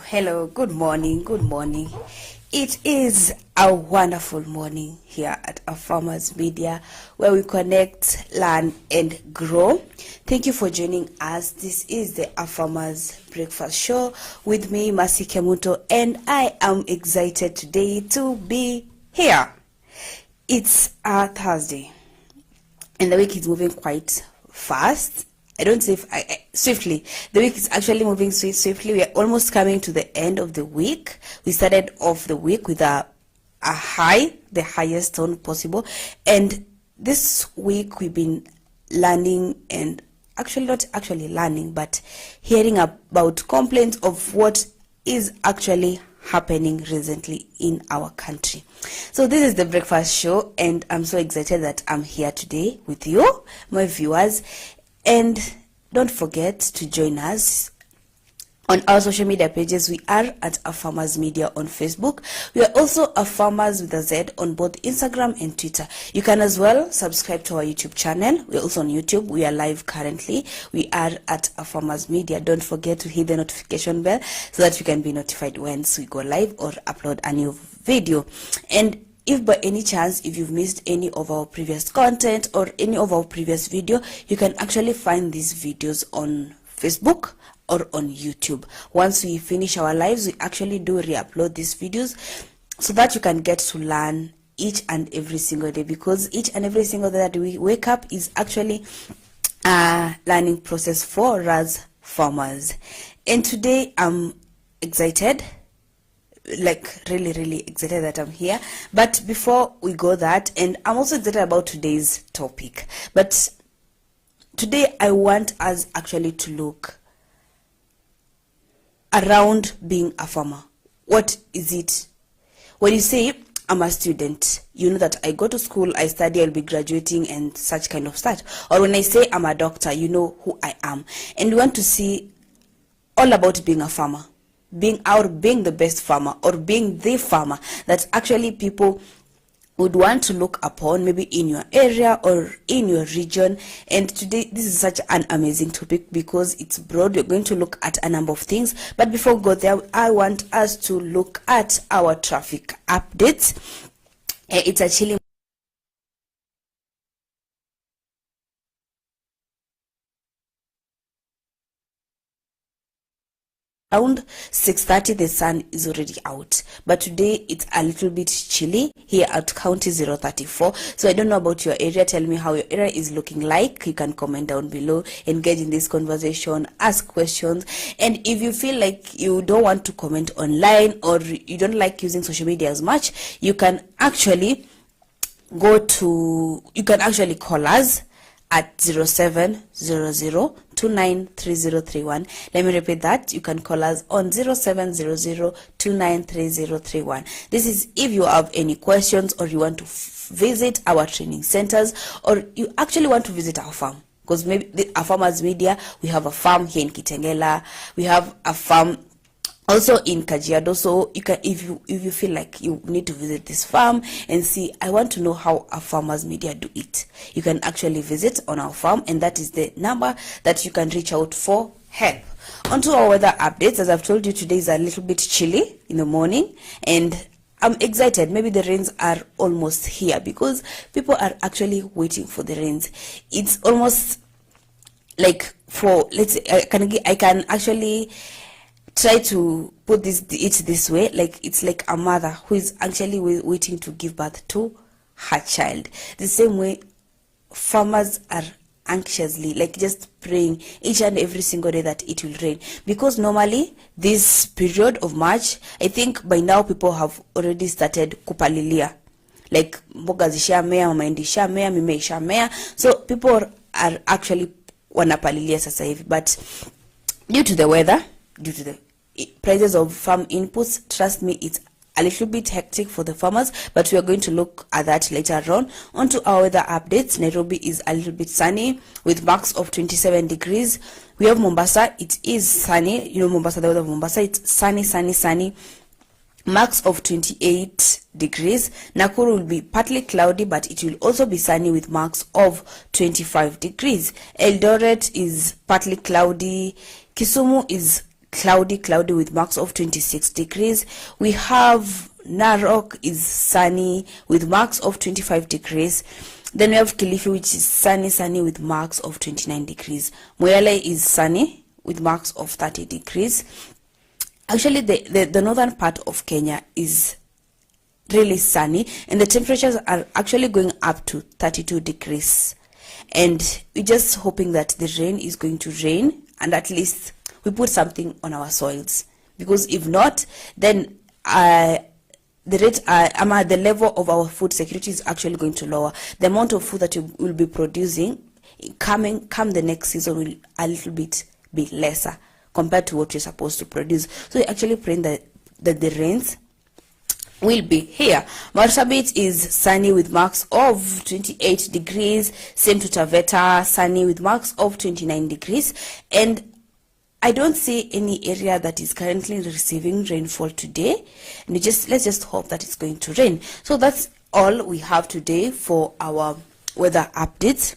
Hello, good morning, good morning. It is a wonderful morning here at AFarmers Media, where we connect, learn, and grow. Thank you for joining us. This is the AFarmers Breakfast Show with me, Masi Kemuto, and I am excited today to be here. It's a Thursday, and the week is moving quite fast. I don't say swiftly. The week is actually moving swiftly. We are almost coming to the end of the week. We started off the week with a high, the highest tone possible. And this week we've been learning, and actually not actually learning, but hearing about complaints of what is actually happening recently in our country. So this is the breakfast show, and I'm so excited that I'm here today with you, my viewers. And don't forget to join us on our social media pages. We are at AFarmers Media on Facebook. We are also AFarmers with a Z on both Instagram and Twitter. You can as well subscribe to our YouTube channel. We're also on YouTube. We are live currently. We are at AFarmers Media. Don't forget to hit the notification bell so that you can be notified once we go live or upload a new video. And if by any chance, if you've missed any of our previous content or any of our previous video, you can actually find these videos on Facebook or on YouTube. Once we finish our lives, we actually do re-upload these videos so that you can get to learn each and every single day, because each and every single day that we wake up is actually a learning process for us farmers. And today I'm excited, like really excited that I'm here. But before we go that, and I'm also excited about today's topic, but today I want us actually to look around being a farmer. What is it? When you say I'm a student, you know that I go to school, I study, I'll be graduating and such kind of stuff. Or when I say I'm a doctor, you know who I am. And we want to see all about being a farmer, being the best farmer, or being the farmer that actually people would want to look upon, maybe in your area or in your region. And today this is such an amazing topic because it's broad. We're going to look at a number of things, but before we go there, I want us to look at our traffic updates. It's actually around 6:30. The sun is already out, but today it's a little bit chilly here at County 034. So I don't know about your area. Tell me how your area is looking like. You can comment down below, engage in this conversation, ask questions. And if you feel like you don't want to comment online, or you don't like using social media as much, you can actually call us at 0700293031. Let me repeat that. You can call us on 0700293031. This is if you have any questions, or you want to visit our training centers, or you actually want to visit our farm, because maybe AFarmers Media, we have a farm here in Kitengela, we have a farm also in Kajiado. So you can, if you feel like you need to visit this farm and see, I want to know how AFarmers Media do it, you can actually visit on our farm, and that is the number that you can reach out for help. Onto our weather updates. As I've told you, today is a little bit chilly in the morning, and I'm excited. Maybe the rains are almost here, because people are actually waiting for the rains. It's almost like, for let's say, I can actually try to put it this way, like it's like a mother who is actually waiting to give birth to her child. The same way farmers are anxiously, like, just praying each and every single day that it will rain, because normally this period of March, I think by now people have already started kupalilia, like mboga zishamea, mahindi ishamea, mimea ishamea, so people are actually wanapalilia sasa hivi. But due to the weather, due to the prices of farm inputs, trust me, it's a little bit hectic for the farmers, but we are going to look at that later on. Onto our weather updates. Nairobi is a little bit sunny with max of 27 degrees. We have Mombasa, it is sunny. You know Mombasa, the weather of Mombasa, it's sunny, max of 28 degrees. Nakuru will be partly cloudy, but it will also be sunny with max of 25 degrees. Eldoret is partly cloudy. Kisumu is cloudy with marks of 26 degrees. We have Narok is sunny with marks of 25 degrees. Then we have Kilifi, which is sunny with marks of 29 degrees. Moyale is sunny with marks of 30 degrees. Actually, the northern part of Kenya is really sunny, and the temperatures are actually going up to 32 degrees. And we're just hoping that the rain is going to rain, and at least we put something on our soils. Because if not, then the level of our food security is actually going to lower. The amount of food that you will be producing come the next season will a little bit be lesser compared to what you're supposed to produce. So you're actually praying that the rains will be here. Marsabit is sunny with marks of 28 degrees. Same to Taveta, sunny with marks of 29 degrees. And I don't see any area that is currently receiving rainfall today. And let's just hope that it's going to rain. So that's all we have today for our weather updates.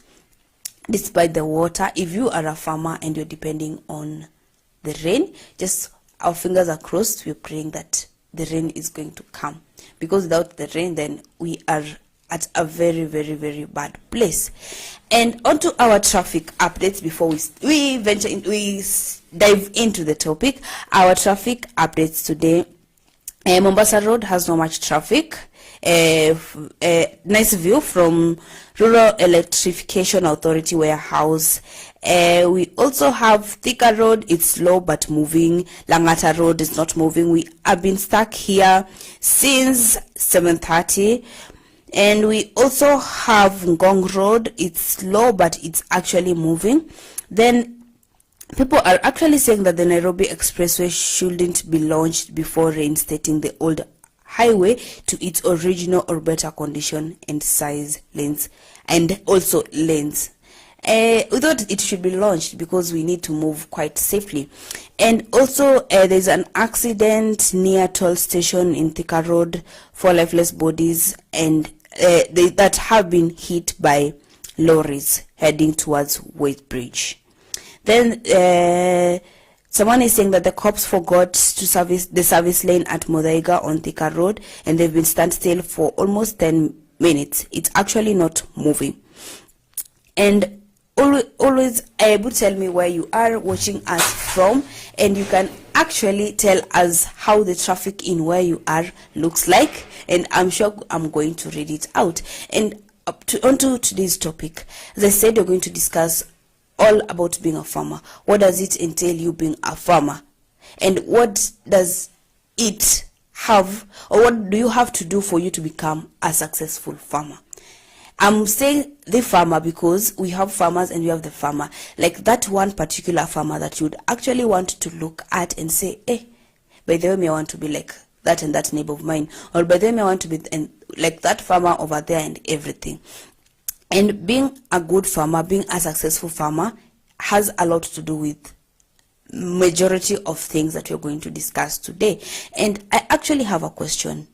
Despite the water, if you are a farmer and you're depending on the rain, just our fingers are crossed. We're praying that the rain is going to come, because without the rain, then we are at a very, very, very bad place. And onto our traffic updates before we dive into the topic. Our traffic updates today. Mombasa Road has not much traffic. Nice view from Rural Electrification Authority warehouse. We also have Thika Road. It's slow but moving. Langata Road is not moving. We have been stuck here since 7:30. And we also have Ngong Road. It's slow but it's actually moving. Then people are actually saying that the Nairobi Expressway shouldn't be launched before reinstating the old highway to its original or better condition and size, lanes, and also lanes. We thought it should be launched because we need to move quite safely. And also there's an accident near toll station in Thika Road, 4 lifeless bodies, and that have been hit by lorries heading towards Wait Bridge. Then someone is saying that the cops forgot to service the service lane at Muthaiga on Thika Road, and they've been standstill for almost 10 minutes. It's actually not moving. And always able to tell me where you are watching us from, and you can actually tell us how the traffic in where you are looks like, and I'm sure I'm going to read it out. And onto today's topic. As I said, we're going to discuss all about being a farmer. What does it entail, you being a farmer? And what does it have, or what do you have to do for you to become a successful farmer? I'm saying the farmer because we have farmers and we have the farmer. Like that one particular farmer that you'd actually want to look at and say, hey, by the way, I want to be like that and that neighbor of mine. Or by the way, I want to be like that farmer over there and everything. And being a good farmer, being a successful farmer, has a lot to do with majority of things that we're going to discuss today. And I actually have a question.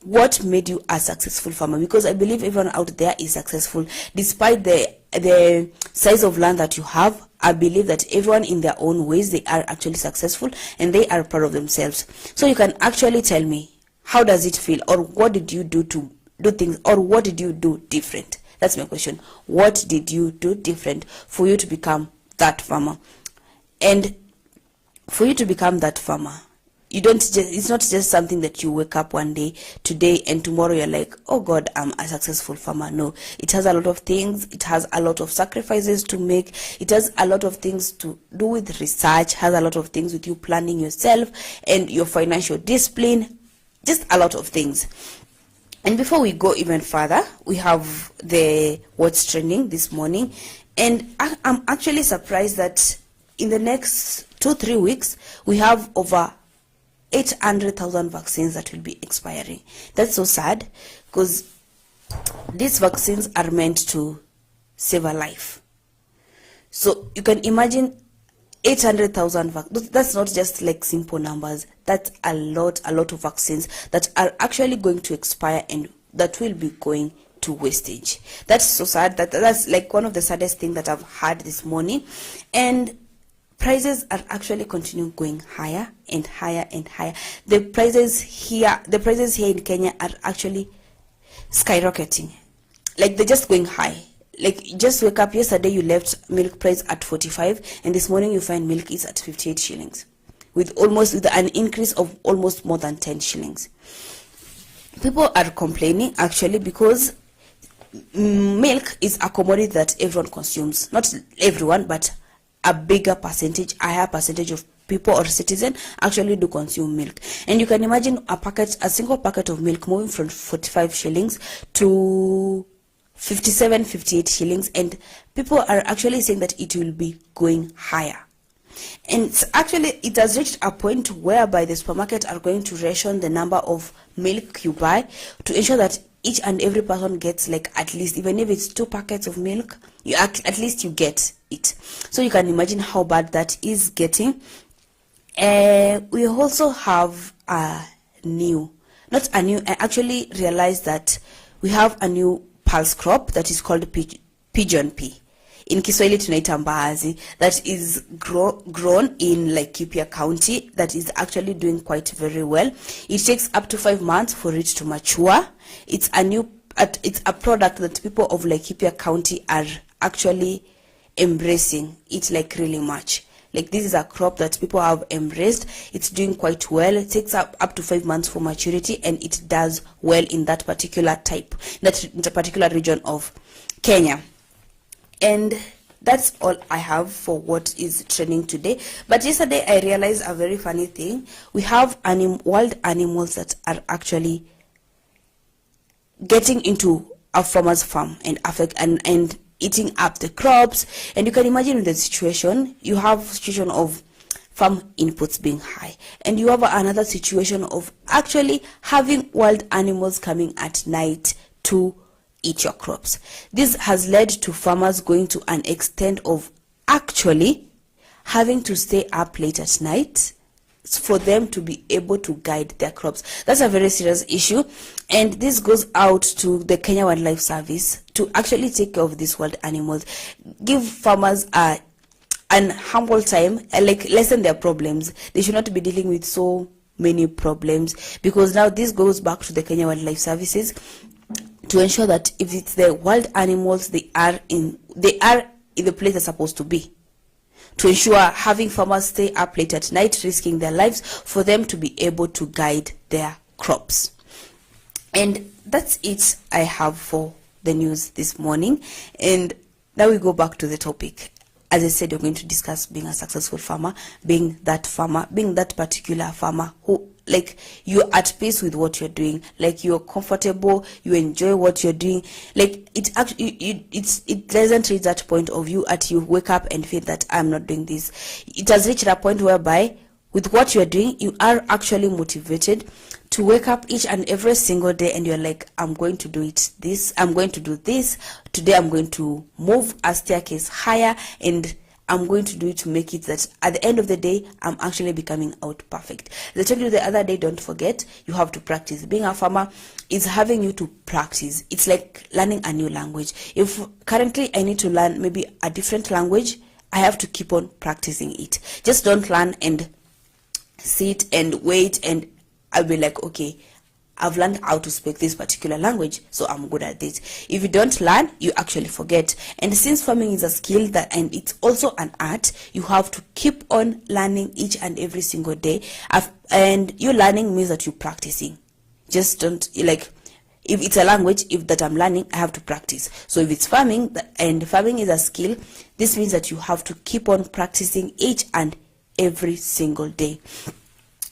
What made you a successful farmer? Because I believe everyone out there is successful. Despite the size of land that you have, I believe that everyone in their own ways, they are actually successful and they are proud of themselves. So you can actually tell me, how does it feel? Or what did you do to do things? Or what did you do different? That's my question. What did you do different for you to become that farmer? And for you to become that farmer, it's not just something that you wake up one day, today, and tomorrow you're like, oh God, I'm a successful farmer. No, it has a lot of things. It has a lot of sacrifices to make. It has a lot of things to do with research, has a lot of things with you planning yourself and your financial discipline, just a lot of things. And before we go even further, we have the what's trending this morning. And I'm actually surprised that in the next 2-3 weeks, we have over 800,000 vaccines that will be expiring. That's so sad, because these vaccines are meant to save a life. So you can imagine 800,000 that's not just like simple numbers. That's a lot of vaccines that are actually going to expire and that will be going to wastage. That's so sad. That's like one of the saddest things that I've heard this morning. And prices are actually continuing going higher and higher and higher. The prices here in Kenya are actually skyrocketing. Like, they're just going high. Like, you just wake up, yesterday you left milk price at 45, and this morning you find milk is at 58 shillings, with an increase of almost more than 10 shillings. People are complaining actually because milk is a commodity that everyone consumes. Not everyone, but a higher percentage of people or citizens actually do consume milk. And you can imagine a single packet of milk moving from 45 shillings to 57, 58 shillings, and people are actually saying that it will be going higher. And it has reached a point whereby the supermarket are going to ration the number of milk you buy to ensure that each and every person gets, like, at least, even if it's 2 packets of milk, at least you get it. So you can imagine how bad that is getting. We also have I actually realized that we have a new pulse crop that is called pigeon pea. In Kiswahili tunaita mbaazi, that is grown in Laikipia County, that is actually doing quite very well. It takes up to 5 months for it to mature. It's a product that people of Laikipia County are actually embracing it, like, really much. Like, this is a crop that people have embraced. It's doing quite well. It takes up to 5 months for maturity, and it does well in that particular the particular region of Kenya. And that's all I have for what is trending today. But yesterday I realized a very funny thing. We have wild animals that are actually getting into a farmer's farm and eating up the crops. And you can imagine the situation. You have situation of farm inputs being high, and you have another situation of actually having wild animals coming at night to eat your crops. This has led to farmers going to an extent of actually having to stay up late at night for them to be able to guide their crops. That's a very serious issue, and this goes out to the Kenya Wildlife Service to actually take care of these wild animals, give farmers an humble time, like, lessen their problems. They should not be dealing with so many problems, because now this goes back to the Kenya Wildlife Services to ensure that if it's the wild animals, they are in the place they're supposed to be, to ensure having farmers stay up late at night risking their lives for them to be able to guide their crops. And that's it I have for the news this morning. And now we go back to the topic. As I said, we're going to discuss being a successful farmer, being that particular farmer who, like, you're at peace with what you're doing, like, you're comfortable, you enjoy what you're doing. Like, it doesn't reach that point of you wake up and feel that I'm not doing this. It has reached a point whereby with what you're doing, you are actually motivated to wake up each and every single day, and you're like, I'm going to do I'm going to do this today. I'm going to move a staircase higher, and I'm going to do it to make it that at the end of the day, I'm actually becoming out perfect. As I told you the other day, don't forget, you have to practice. Being a farmer is having you to practice. It's like learning a new language. If currently I need to learn maybe a different language, I have to keep on practicing it. Just don't learn and sit and wait, and I'll be like, okay, I've learned how to speak this particular language, so I'm good at this. If you don't learn, you actually forget. And since farming is a skill and it's also an art, you have to keep on learning each and every single day. And you learning means that you're practicing. Just don't, like, if it's a language, that I'm learning, I have to practice. So if it's farming, and farming is a skill, this means that you have to keep on practicing each and every single day.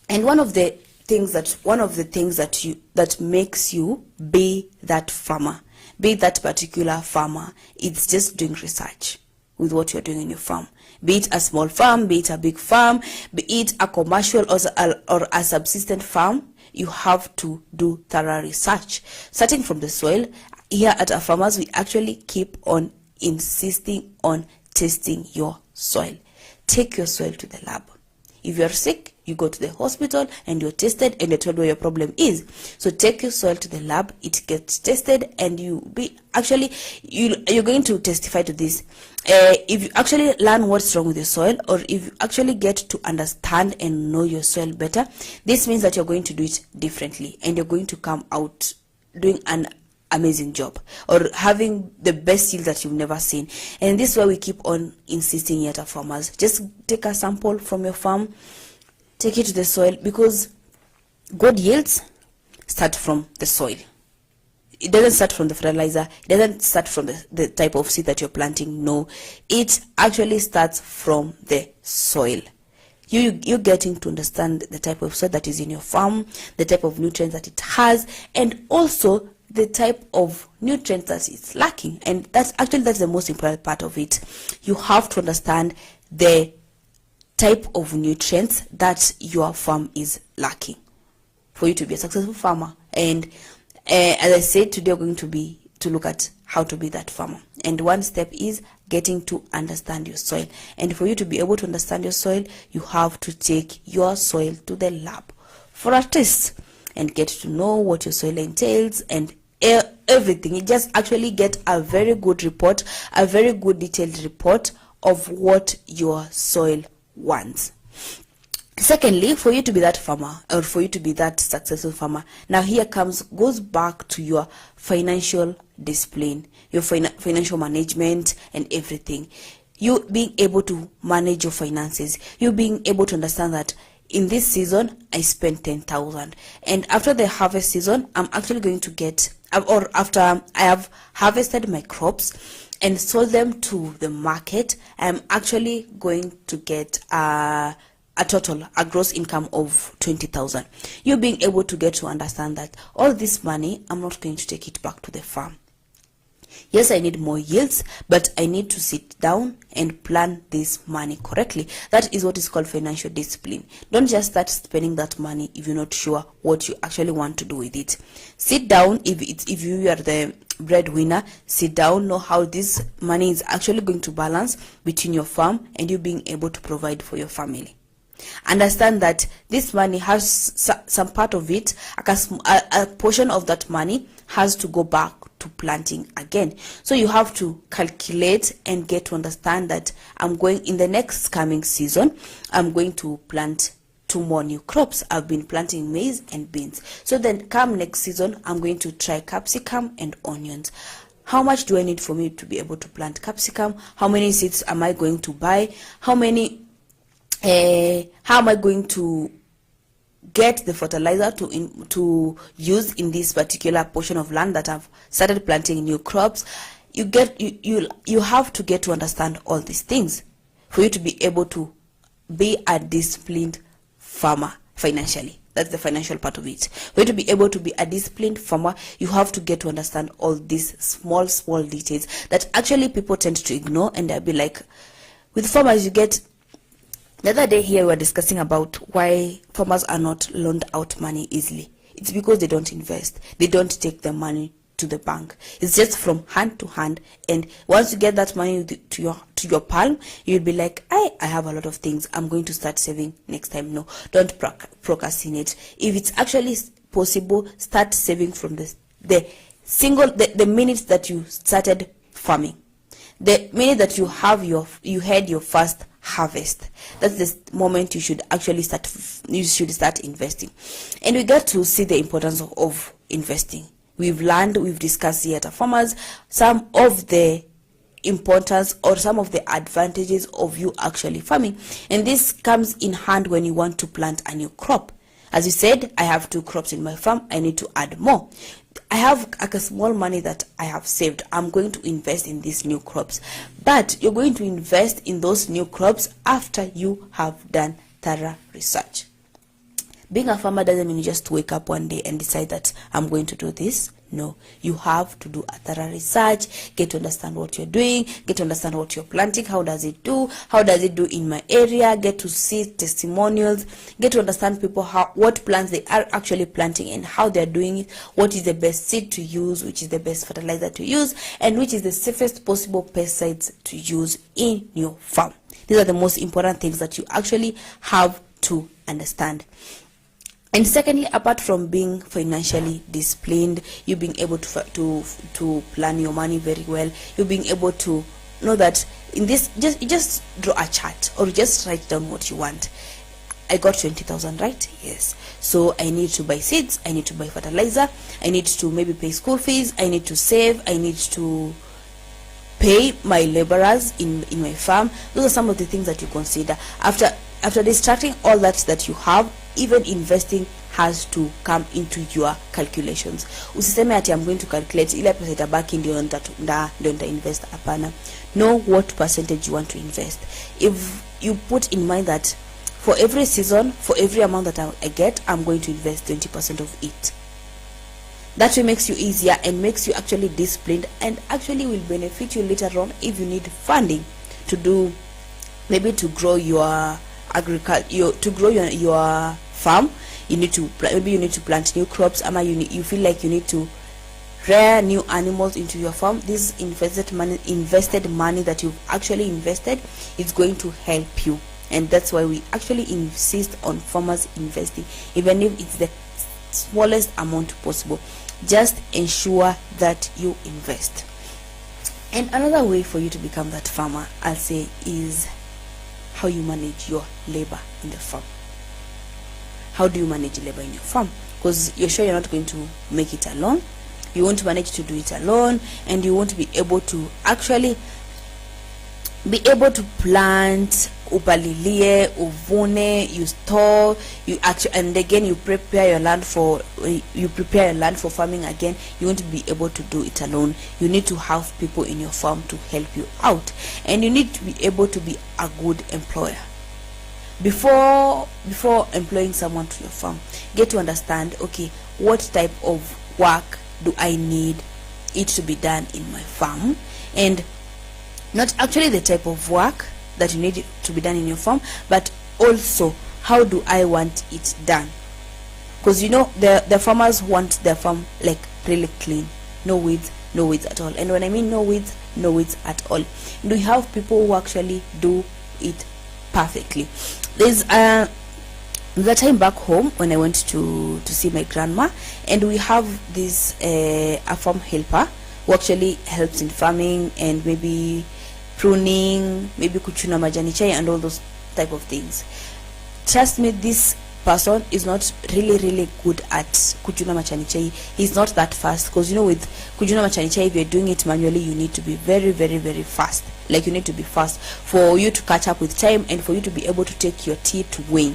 And one of the things that makes you be that farmer, be that particular farmer, it's just doing research with what you're doing in your farm. Be it a small farm, be it a big farm, be it a commercial or a subsistence farm, you have to do thorough research. Starting from the soil, here at AFarmers, we actually keep on insisting on testing your soil. Take your soil to the lab. If you're sick, you go to the hospital and you're tested and you're told where your problem is. So take your soil to the lab, it gets tested, and you're going to testify to this. If you actually learn what's wrong with your soil, or if you actually get to understand and know your soil better, this means that you're going to do it differently and you're going to come out doing an amazing job or having the best yield that you've never seen. And this is why we keep on insisting here at AFarmers. Just take a sample from your farm, take it to the soil, because good yields start from the soil. It doesn't start from the fertilizer. It doesn't start from the type of seed that you're planting. No, it actually starts from the soil. You're getting to understand the type of soil that is in your farm, the type of nutrients that it has, and also the type of nutrients that it's lacking. And that's the most important part of it. You have to understand the type of nutrients that your farm is lacking for you to be a successful farmer. And as I said, today we're going to look at how to be that farmer. And one step is getting to understand your soil. And for you to be able to understand your soil, you have to take your soil to the lab for a test and get to know what your soil entails and everything. You just actually get a very good report, a very good detailed report of what your soil wants. Secondly, for you to be that farmer, or for you to be that successful farmer, now here goes back to your financial discipline, your financial management and everything. You being able to manage your finances, you being able to understand that in this season I spent 10,000, and after the harvest season I'm actually going to get, or after I have harvested my crops and sold them to the market, I'm actually going to get a gross income of 20,000. You being able to get to understand that all this money, I'm not going to take it back to the farm. Yes, I need more yields, but I need to sit down and plan this money correctly. That is what is called financial discipline. Don't just start spending that money if you're not sure what you actually want to do with it. Sit down. If you are the breadwinner, sit down, know how this money is actually going to balance between your farm and you being able to provide for your family. Understand that this money has some part of it, a portion of that money has to go back to planting again. So you have to calculate and get to understand that in the next coming season, I'm going to plant 2 more new crops. I've been planting maize and beans. So then come next season, I'm going to try capsicum and onions. How much do I need for me to be able to plant capsicum? How many seeds am I going to buy? How am I going to get the fertilizer to use in this particular portion of land that I've started planting new crops? You have to get to understand all these things for you to be able to be a disciplined farmer financially. That's the financial part of it. For you to be able to be a disciplined farmer, you have to get to understand all these small details that actually people tend to ignore, and they'll be like, with farmers, you get. The other day here we were discussing about why farmers are not loaned out money easily. It's because they don't invest. They don't take the money to the bank. It's just from hand to hand, and once you get that money to your palm, you'll be like, I have a lot of things. I'm going to start saving next time. No, don't procrastinate. If it's actually possible, start saving from the minute that you started farming. The minute that you had your first harvest, that's the moment you should actually start investing. And we got to see the importance of investing. We've discussed here at AFarmers some of the importance or some of the advantages of you actually farming, and this comes in hand when you want to plant a new crop. As you said, I have 2 crops in my farm, I need to add more. I have a small money that I have saved. I'm going to invest in these new crops. But you're going to invest in those new crops after you have done thorough research. Being a farmer doesn't mean you just wake up one day and decide that I'm going to do this. No, you have to do a thorough research, get to understand what you're doing, get to understand what you're planting, how does it do in my area, get to see testimonials, get to understand people what plants they are actually planting and how they're doing it, what is the best seed to use, which is the best fertilizer to use, and which is the safest possible pesticides to use in your farm. These are the most important things that you actually have to understand. And secondly, apart from being financially disciplined, you being able to plan your money very well, you being able to know that in this, just draw a chart or just write down what you want. I got 20,000, right? Yes. So I need to buy seeds, I need to buy fertilizer, I need to maybe pay school fees, I need to save, I need to pay my laborers in my farm. Those are some of the things that you consider. After distracting all that you have, even investing has to come into your calculations. Usiseme ati I'm going to calculate ile pesa itabaki ndio nita invest. Hapana. Know what percentage you want to invest. If you put in mind that for every season, for every amount that I get, I'm going to invest 20% of it. That way makes you easier and makes you actually disciplined, and actually will benefit you later on if you need funding to do, maybe to grow your agriculture, to grow your farm. You need to maybe you need to plant new crops, or you feel like you need to rear new animals into your farm. This invested money that you've actually invested is going to help you, and that's why we actually insist on farmers investing, even if it's the smallest amount possible. Just ensure that you invest. And another way for you to become that farmer, I'll say, is how you manage your labor in the farm. How do you manage labor in your farm? Because you're sure you're not going to make it alone. You won't manage to do it alone, and you won't be able to actually plant, upalilie, uvune, you store, you actually, and again you prepare your land for farming again. You won't be able to do it alone. You need to have people in your farm to help you out, and you need to be able to be a good employer. Before employing someone to your farm, get to understand, okay, what type of work do I need it to be done in my farm, and not actually the type of work that you need to be done in your farm, but also how do I want it done. Because you know the farmers want their farm like really clean, no weeds at all. And when I mean no weeds at all, do you have people who actually do it perfectly? There's the time back home when I went to see my grandma, and we have this a farm helper who actually helps in farming and maybe pruning, maybe kuchuna majani chai and all those type of things. Trust me, this person is not really good at kuchuna majani chai. He's not that fast, because you know with kuchuna majani chai, if you're doing it manually, you need to be very fast. Like you need to be fast for you to catch up with time and for you to be able to take your tea to weigh.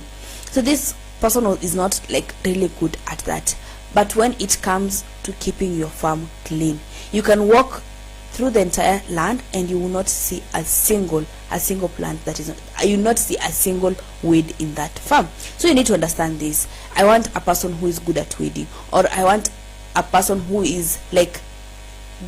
So this person is not like really good at that. But when it comes to keeping your farm clean, you can walk through the entire land and you will not see a single plant that is not, you will not see a single weed in that farm. So you need to understand this. I want a person who is good at weeding, or I want a person who is like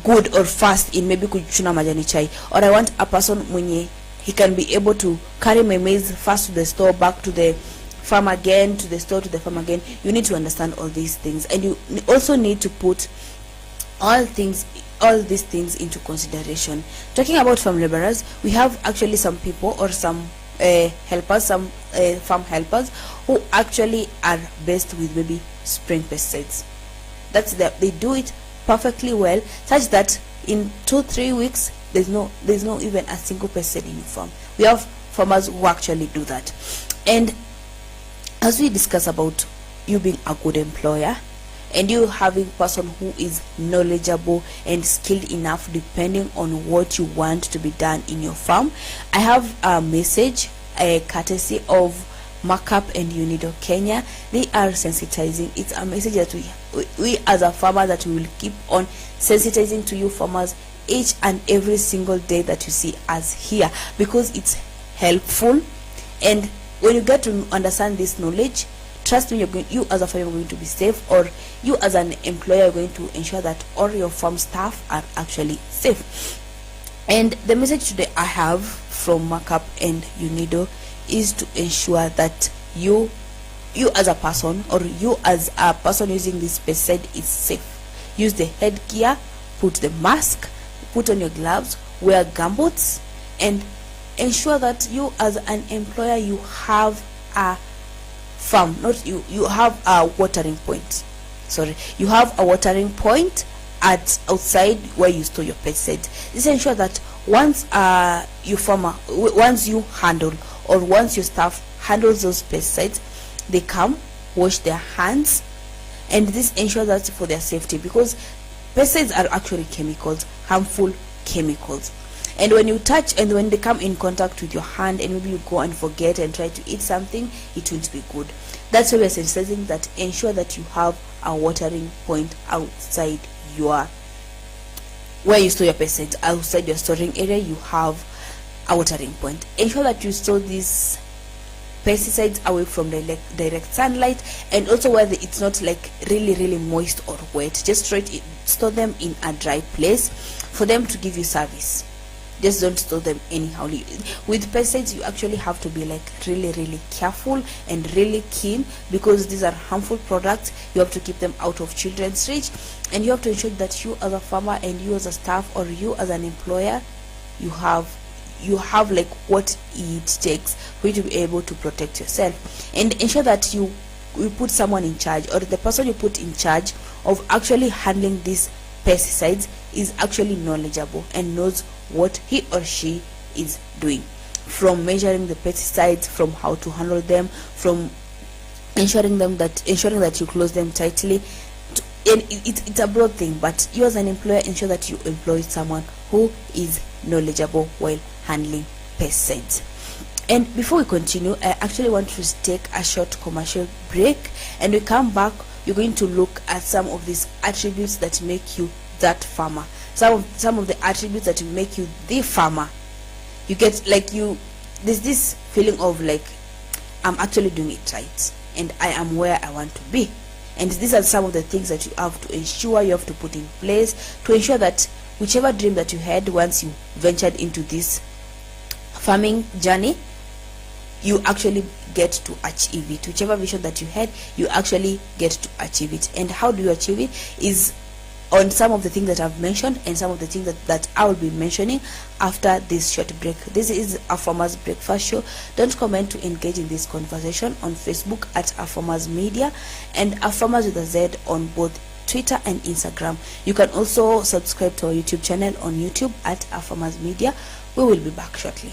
good or fast in maybe kuchuna majani chai, or I want a person mwenye he can be able to carry my maize fast to the store, back to the farm again, to the store, to the farm again. You need to understand all these things, and you also need to put all these things into consideration. Talking about farm laborers, we have actually some people or some helpers, some farm helpers who actually are based with maybe spraying pesticides. They do it perfectly well, such that in 2-3 weeks there's no even a single pesticide in your farm. We have farmers who actually do that. And as we discuss about you being a good employer and you having a person who is knowledgeable and skilled enough depending on what you want to be done in your farm, I have a message, a courtesy of Markup and Unido Kenya. They are sensitizing. It's a message that we as a farmer, that we will keep on sensitizing to you farmers each and every single day that you see us here, because it's helpful. And when you get to understand this knowledge, trust me, you as a farmer are going to be safe, or you as an employer are going to ensure that all your farm staff are actually safe. And the message today I have from Markup and Unido is to ensure that you as a person, or you as a person using this pesticide, is safe. Use the headgear, put the mask, put on your gloves, wear gumboots, and ensure that you as an employer, you have a farm, not you, you have a watering point. Sorry, you have a watering point at outside where you store your pesticides. This ensures that once once you handle, or once your staff handles those pesticides, they come, wash their hands, and this ensures that for their safety, because pesticides are actually chemicals, harmful chemicals, and when you touch and when they come in contact with your hand, and maybe you go and forget and try to eat something, it won't be good. That's why we're sensitizing that ensure that you have a watering point outside your where you store your pesticides. Outside your storing area, you have a watering point. Ensure that you store these pesticides away from direct sunlight, and also where it's not like really moist or wet. Just try to store them in a dry place for them to give you service. Just don't store them anyhow. With pesticides, you actually have to be like really careful and really keen, because these are harmful products. You have to keep them out of children's reach, and you have to ensure that you as a farmer and you as a staff or you as an employer, you have like what it takes for you to be able to protect yourself, and ensure that you put someone in charge, or the person you put in charge of actually handling these pesticides is actually knowledgeable and knows what he or she is doing, from measuring the pesticides, from how to handle them, from ensuring that you close them tightly. And it's a broad thing, but you as an employer, ensure that you employ someone who is knowledgeable while handling pesticides. And before we continue, I actually want to take a short commercial break, and we come back, you're going to look at some of these attributes that make you that farmer, some of the attributes that make you the farmer. You get like there's this feeling of like, I'm actually doing it right and I am where I want to be. And these are some of the things that you have to ensure, you have to put in place to ensure that whichever dream that you had once you ventured into this farming journey, you actually get to achieve it. Whichever vision that you had, you actually get to achieve it. And how do you achieve it is on some of the things that I've mentioned, and some of the things that I will be mentioning after this short break. This is a Farmers Breakfast Show. Don't comment to engage in this conversation on Facebook at AFarmers Media, and AFarmers with a Z on both Twitter and Instagram. You can also subscribe to our YouTube channel on YouTube at AFarmers Media. We will be back shortly.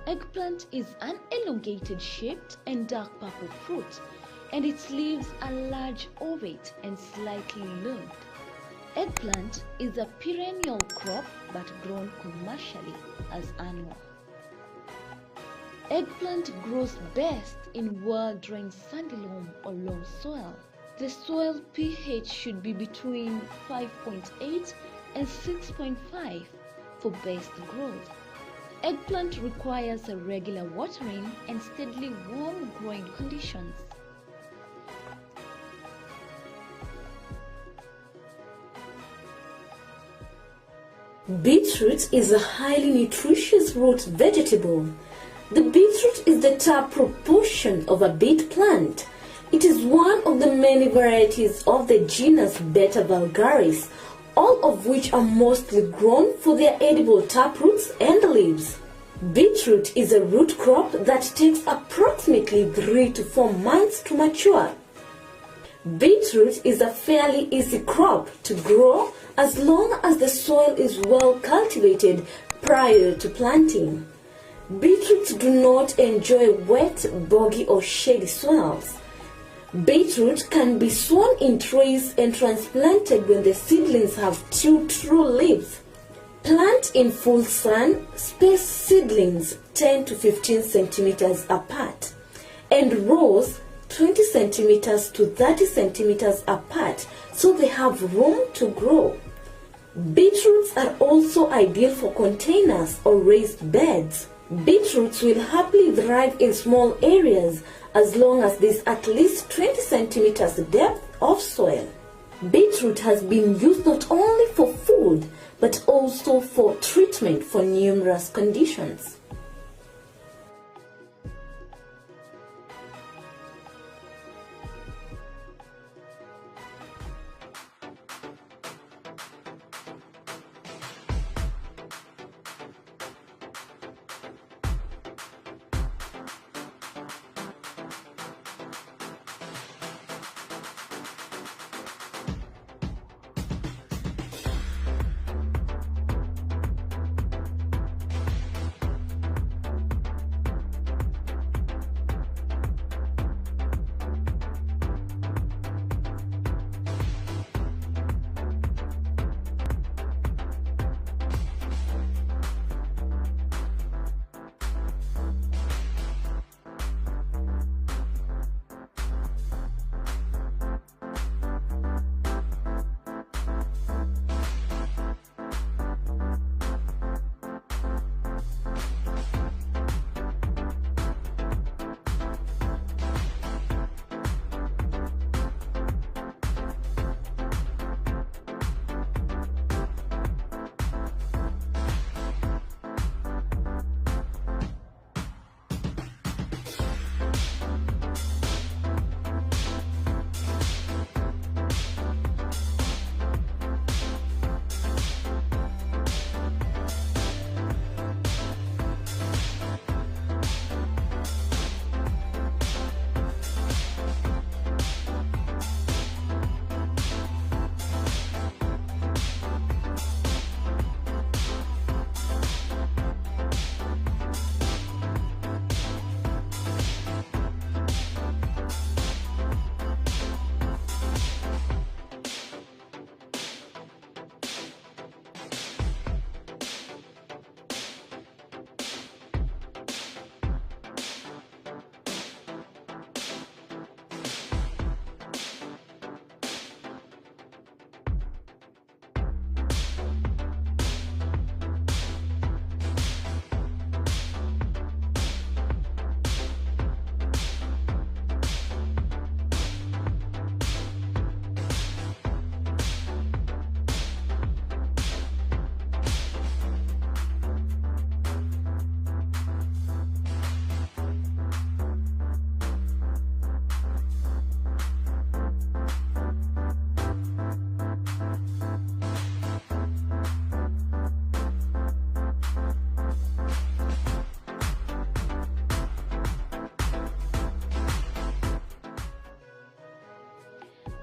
Eggplant is an elongated shaped and dark purple fruit, and its leaves are large, ovate and slightly lobed. Eggplant is a perennial crop but grown commercially as annual. Eggplant grows best in well-drained sandy loam or loam soil. The soil pH should be between 5.8 and 6.5 for best growth. Eggplant requires a regular watering and steadily warm growing conditions. Beetroot is a highly nutritious root vegetable. The beetroot is the top proportion of a beet plant. It is one of the many varieties of the genus Beta vulgaris, all of which are mostly grown for their edible taproots and leaves. Beetroot is a root crop that takes approximately 3 to 4 months to mature. Beetroot is a fairly easy crop to grow as long as the soil is well cultivated prior to planting. Beetroots do not enjoy wet, boggy or shady soils. Beetroot can be sown in trays and transplanted when the seedlings have 2 true leaves. Plant in full sun, space seedlings 10 to 15 centimeters apart, and rows 20 centimeters to 30 centimeters apart so they have room to grow. Beetroots are also ideal for containers or raised beds. Beetroots will happily thrive in small areas as long as there is at least 20 centimeters depth of soil. Beetroot has been used not only for food but also for treatment for numerous conditions.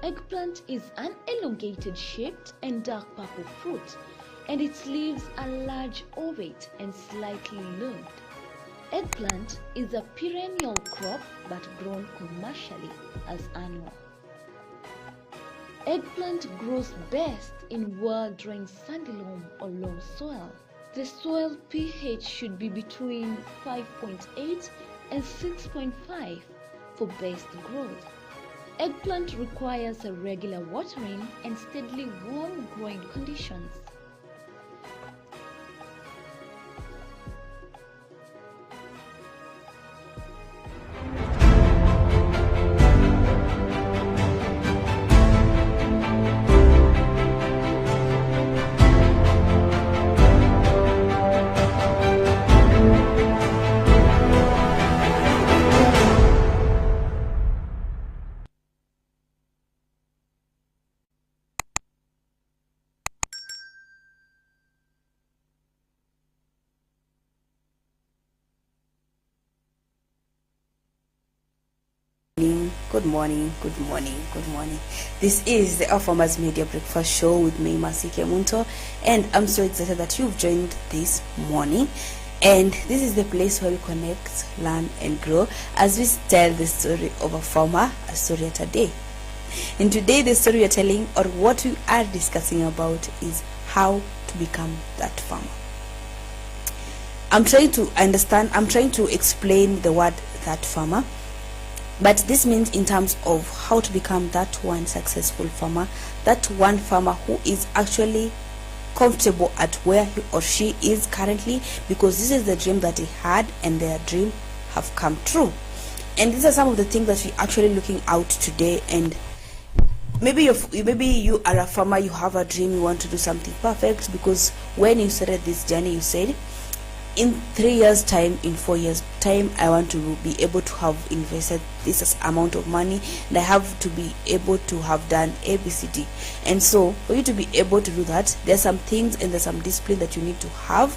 Eggplant is an elongated shaped and dark purple fruit, and its leaves are large, ovate and slightly lobed. Eggplant is a perennial crop but grown commercially as annual. Eggplant grows best in well-drained sandy loam or loam soil. The soil pH should be between 5.8 and 6.5 for best growth. Eggplant requires a regular watering and steadily warm growing conditions. Good morning, good morning, good morning. This is the AFarmers Media Breakfast Show with me, Masike Munto, and I'm so excited that you've joined this morning. And this is the place where we connect, learn, and grow as we tell the story of a farmer, a story at a day. And today, the story we're telling, or what we are discussing about, is how to become that farmer. I'm trying to explain the word that farmer. But this means in terms of how to become that one successful farmer, that one farmer who is actually comfortable at where he or she is currently, because this is the dream that he had and their dream have come true. And these are some of the things that we're actually looking out today. And maybe you are a farmer, you have a dream, you want to do something perfect, because when you started this journey, you said, in 3 years time, in 4 years time, I want to be able to have invested this amount of money, and I have to be able to have done ABCD. And so for you to be able to do that, there's some things and there's some discipline that you need to have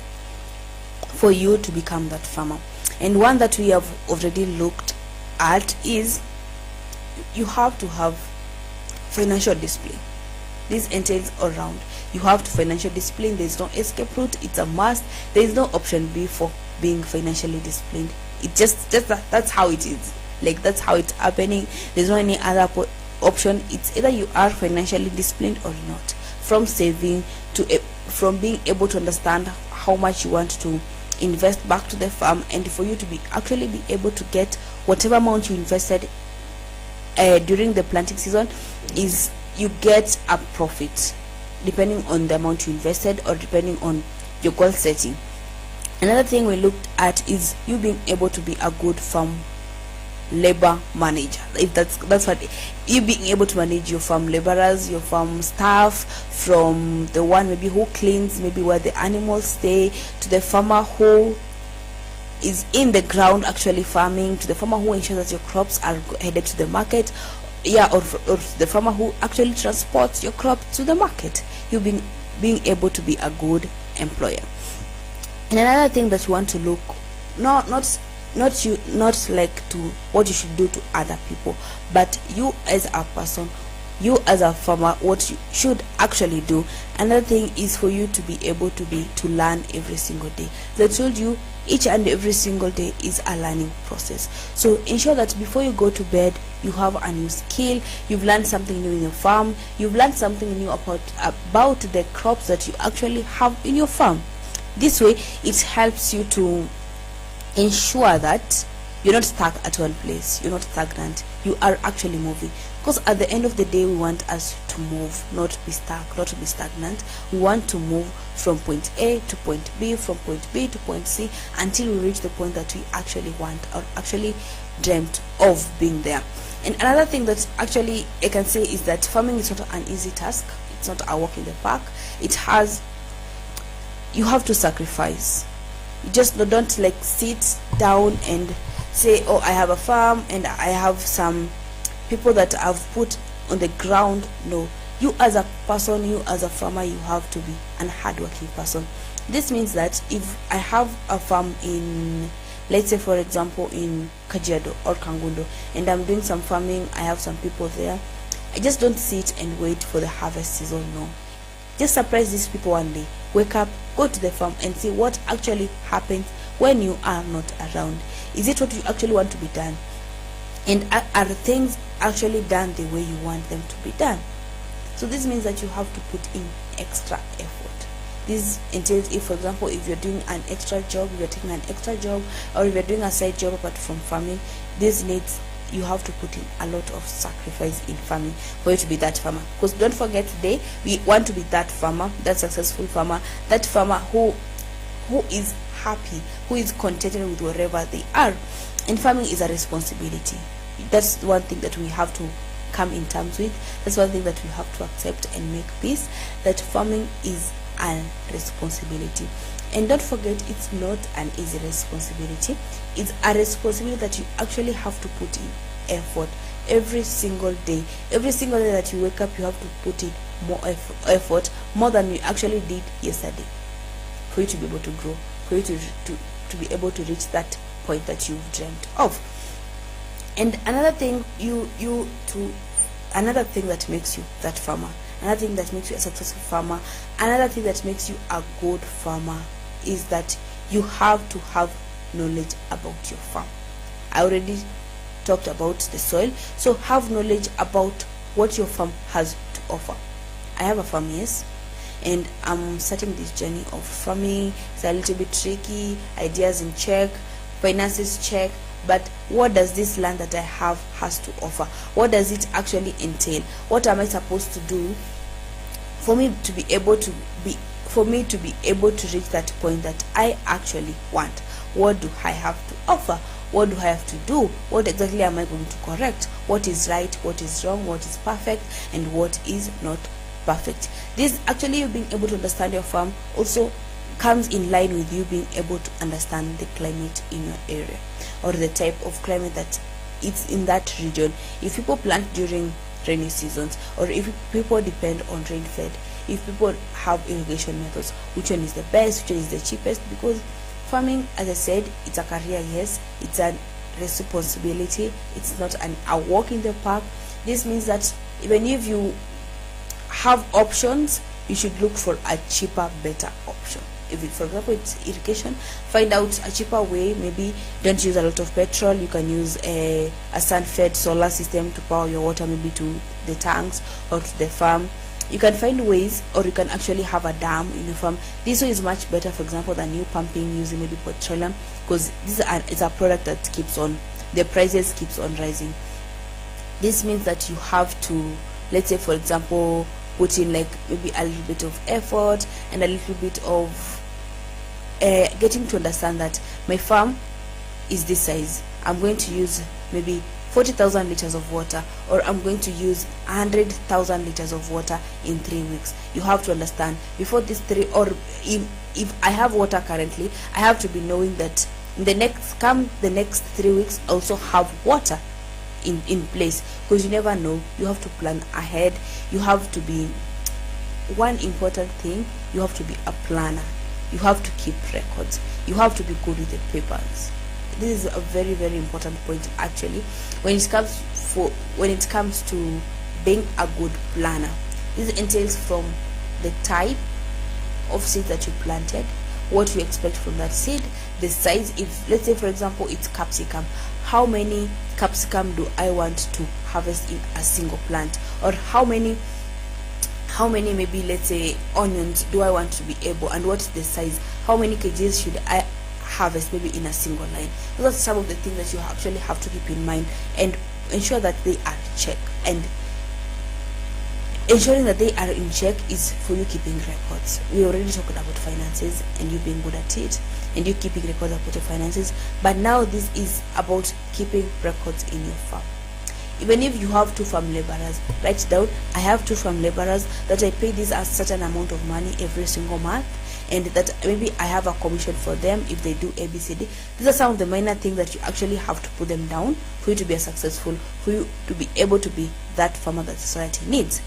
for you to become that farmer. And one that we have already looked at is you have to have financial discipline. This entails all round. You have to financial discipline. There is no escape route. It's a must. There is no option B for being financially disciplined. It just that's how it is. Like, that's how it's happening. There's no any other option. It's either you are financially disciplined or not. From saving to from being able to understand how much you want to invest back to the farm, and for you to be able to get whatever amount you invested during the planting season, is you get a profit depending on the amount you invested or depending on your goal setting. Another thing we looked at is you being able to be a good farm labor manager. If that's what you being able to manage your farm laborers, your farm staff, from the one maybe who cleans maybe where the animals stay, to the farmer who is in the ground actually farming, to the farmer who ensures that your crops are headed to the market, or the farmer who actually transports your crop to the market. You being able to be a good employer. And another thing that you want to look, not like to what you should do to other people, but you as a person, you as a farmer, what you should actually do. Another thing is for you to be able to learn every single day. They told you each and every single day is a learning process. So ensure that before you go to bed, you have a new skill, you've learned something new in your farm, you've learned something new about the crops that you actually have in your farm. This way, it helps you to ensure that you're not stuck at one place, you're not stagnant, you are actually moving. Because at the end of the day, we want us to move, not be stuck, not to be stagnant. We want to move from point A to point B, from point B to point C, until we reach the point that we actually want, or actually dreamt of being there. And another thing that actually I can say is that farming is not an easy task. It's not a walk in the park. You have to sacrifice. You just don't like sit down and say, oh, I have a farm and I have some people that I've put on the ground. No, you as a person, you as a farmer, you have to be an hardworking person. This means that if I have a farm in, let's say for example in Kajiado or Kangundo, and I'm doing some farming, I have some people there, I just don't sit and wait for the harvest season. No, just surprise these people one day. Wake up, go to the farm and see what actually happens when you are not around. Is it what you actually want to be done? And are things actually done the way you want them to be done? So this means that you have to put in extra effort. This entails, if for example, if you're doing an extra job, if you're taking an extra job, or if you're doing a side job apart from farming, this needs, you have to put in a lot of sacrifice in farming for you to be that farmer. Because don't forget, today we want to be that farmer, that successful farmer, that farmer who is happy, who is contented with wherever they are. And farming is a responsibility. That's one thing that we have to come in terms with. That's one thing that we have to accept and make peace, that farming is a responsibility. And don't forget, it's not an easy responsibility. It's a responsibility that you actually have to put in effort every single day. Every single day that you wake up, you have to put in more effort, more than you actually did yesterday, for you to be able to grow, for you to be able to reach that point that you've dreamt of. And another thing another thing that makes you that farmer, another thing that makes you a successful farmer, another thing that makes you a good farmer is that you have to have knowledge about your farm. I already talked about the soil, so have knowledge about what your farm has to offer. I have a farm, yes, and I'm starting this journey of farming. It's a little bit tricky, ideas in check, finances check, but what does this land that I have has to offer? What does it actually entail? What am I supposed to do for me to be able to reach that point that I actually want? What do I have to offer? What do I have to do? What exactly am I going to correct? What is right? What is wrong? What is perfect? And what is not perfect? This actually, you being able to understand your farm also comes in line with you being able to understand the climate in your area, or the type of climate that it's in that region. If people plant during rainy seasons, or if people depend on rain-fed, if people have irrigation methods, which one is the best, which one is the cheapest? Because farming, as I said, it's a career, yes, it's a responsibility, it's not a walk in the park. This means that even if you have options, you should look for a cheaper, better option. If it, for example, it's irrigation, find out a cheaper way. Maybe don't use a lot of petrol. You can use a sun-fed solar system to power your water, maybe to the tanks or to the farm. You can find ways, or you can actually have a dam in your farm. This way is much better, for example, than you pumping using maybe petroleum, because this is a product that keeps on, the prices keeps on rising. This means that you have to, let's say, for example, put in like maybe a little bit of effort and a little bit of getting to understand that my farm is this size. I'm going to use maybe 40,000 liters of water, or I'm going to use 100,000 liters of water in 3 weeks. You have to understand before this 3, or if I have water currently, I have to be knowing that in the next 3 weeks I also have water in place, because you never know. You have to plan ahead. You have to be, one important thing, you have to be a planner. You have to keep records. You have to be good with the papers. This is a very, very important point actually when it comes to being a good planner. This entails from the type of seed that you planted, what you expect from that seed, the size. If, let's say, for example, it's capsicum, how many capsicum do I want to harvest in a single plant? Or how many maybe, let's say, onions do I want to be able, and what's the size? How many kgs should I harvest maybe in a single line? Those are some of the things that you actually have to keep in mind and ensure that they are checked. And ensuring that they are in check is for you keeping records. We already talked about finances and you being good at it, and you keeping records about your finances, but now this is about keeping records in your farm. Even if you have 2 farm laborers, write down, I have 2 farm laborers that I pay this a certain amount of money every single month, and that maybe I have a commission for them if they do ABCD. These are some of the minor things that you actually have to put them down for you to be successful, for you to be able to be that farmer that society needs.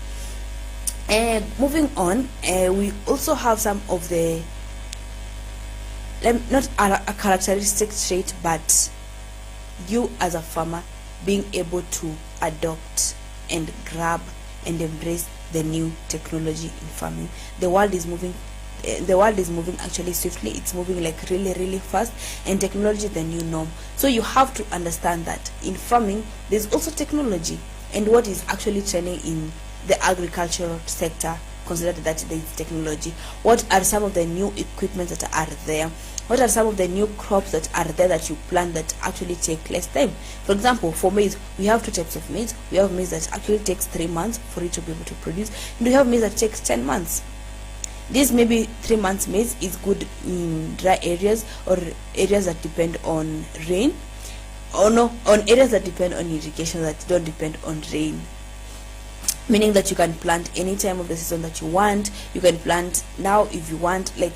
And moving on, we also have some of the, not a characteristic trait, but you as a farmer being able to adopt and grab and embrace the new technology in farming. The world is moving actually swiftly. It's moving like really, really fast, and technology is the new norm. So you have to understand that in farming there's also technology, and what is actually trending in the agricultural sector, consider that there is technology. What are some of the new equipment that are there? What are some of the new crops that are there that you plant that actually take less time? For example, for maize, we have 2 types of maize. We have maize that actually takes 3 months for it to be able to produce, and we have maize that takes 10 months. This maybe 3 months maize is good in dry areas, or areas that depend on rain, or no, on areas that depend on irrigation that don't depend on rain. Meaning that you can plant any time of the season that you want. You can plant now if you want. Like,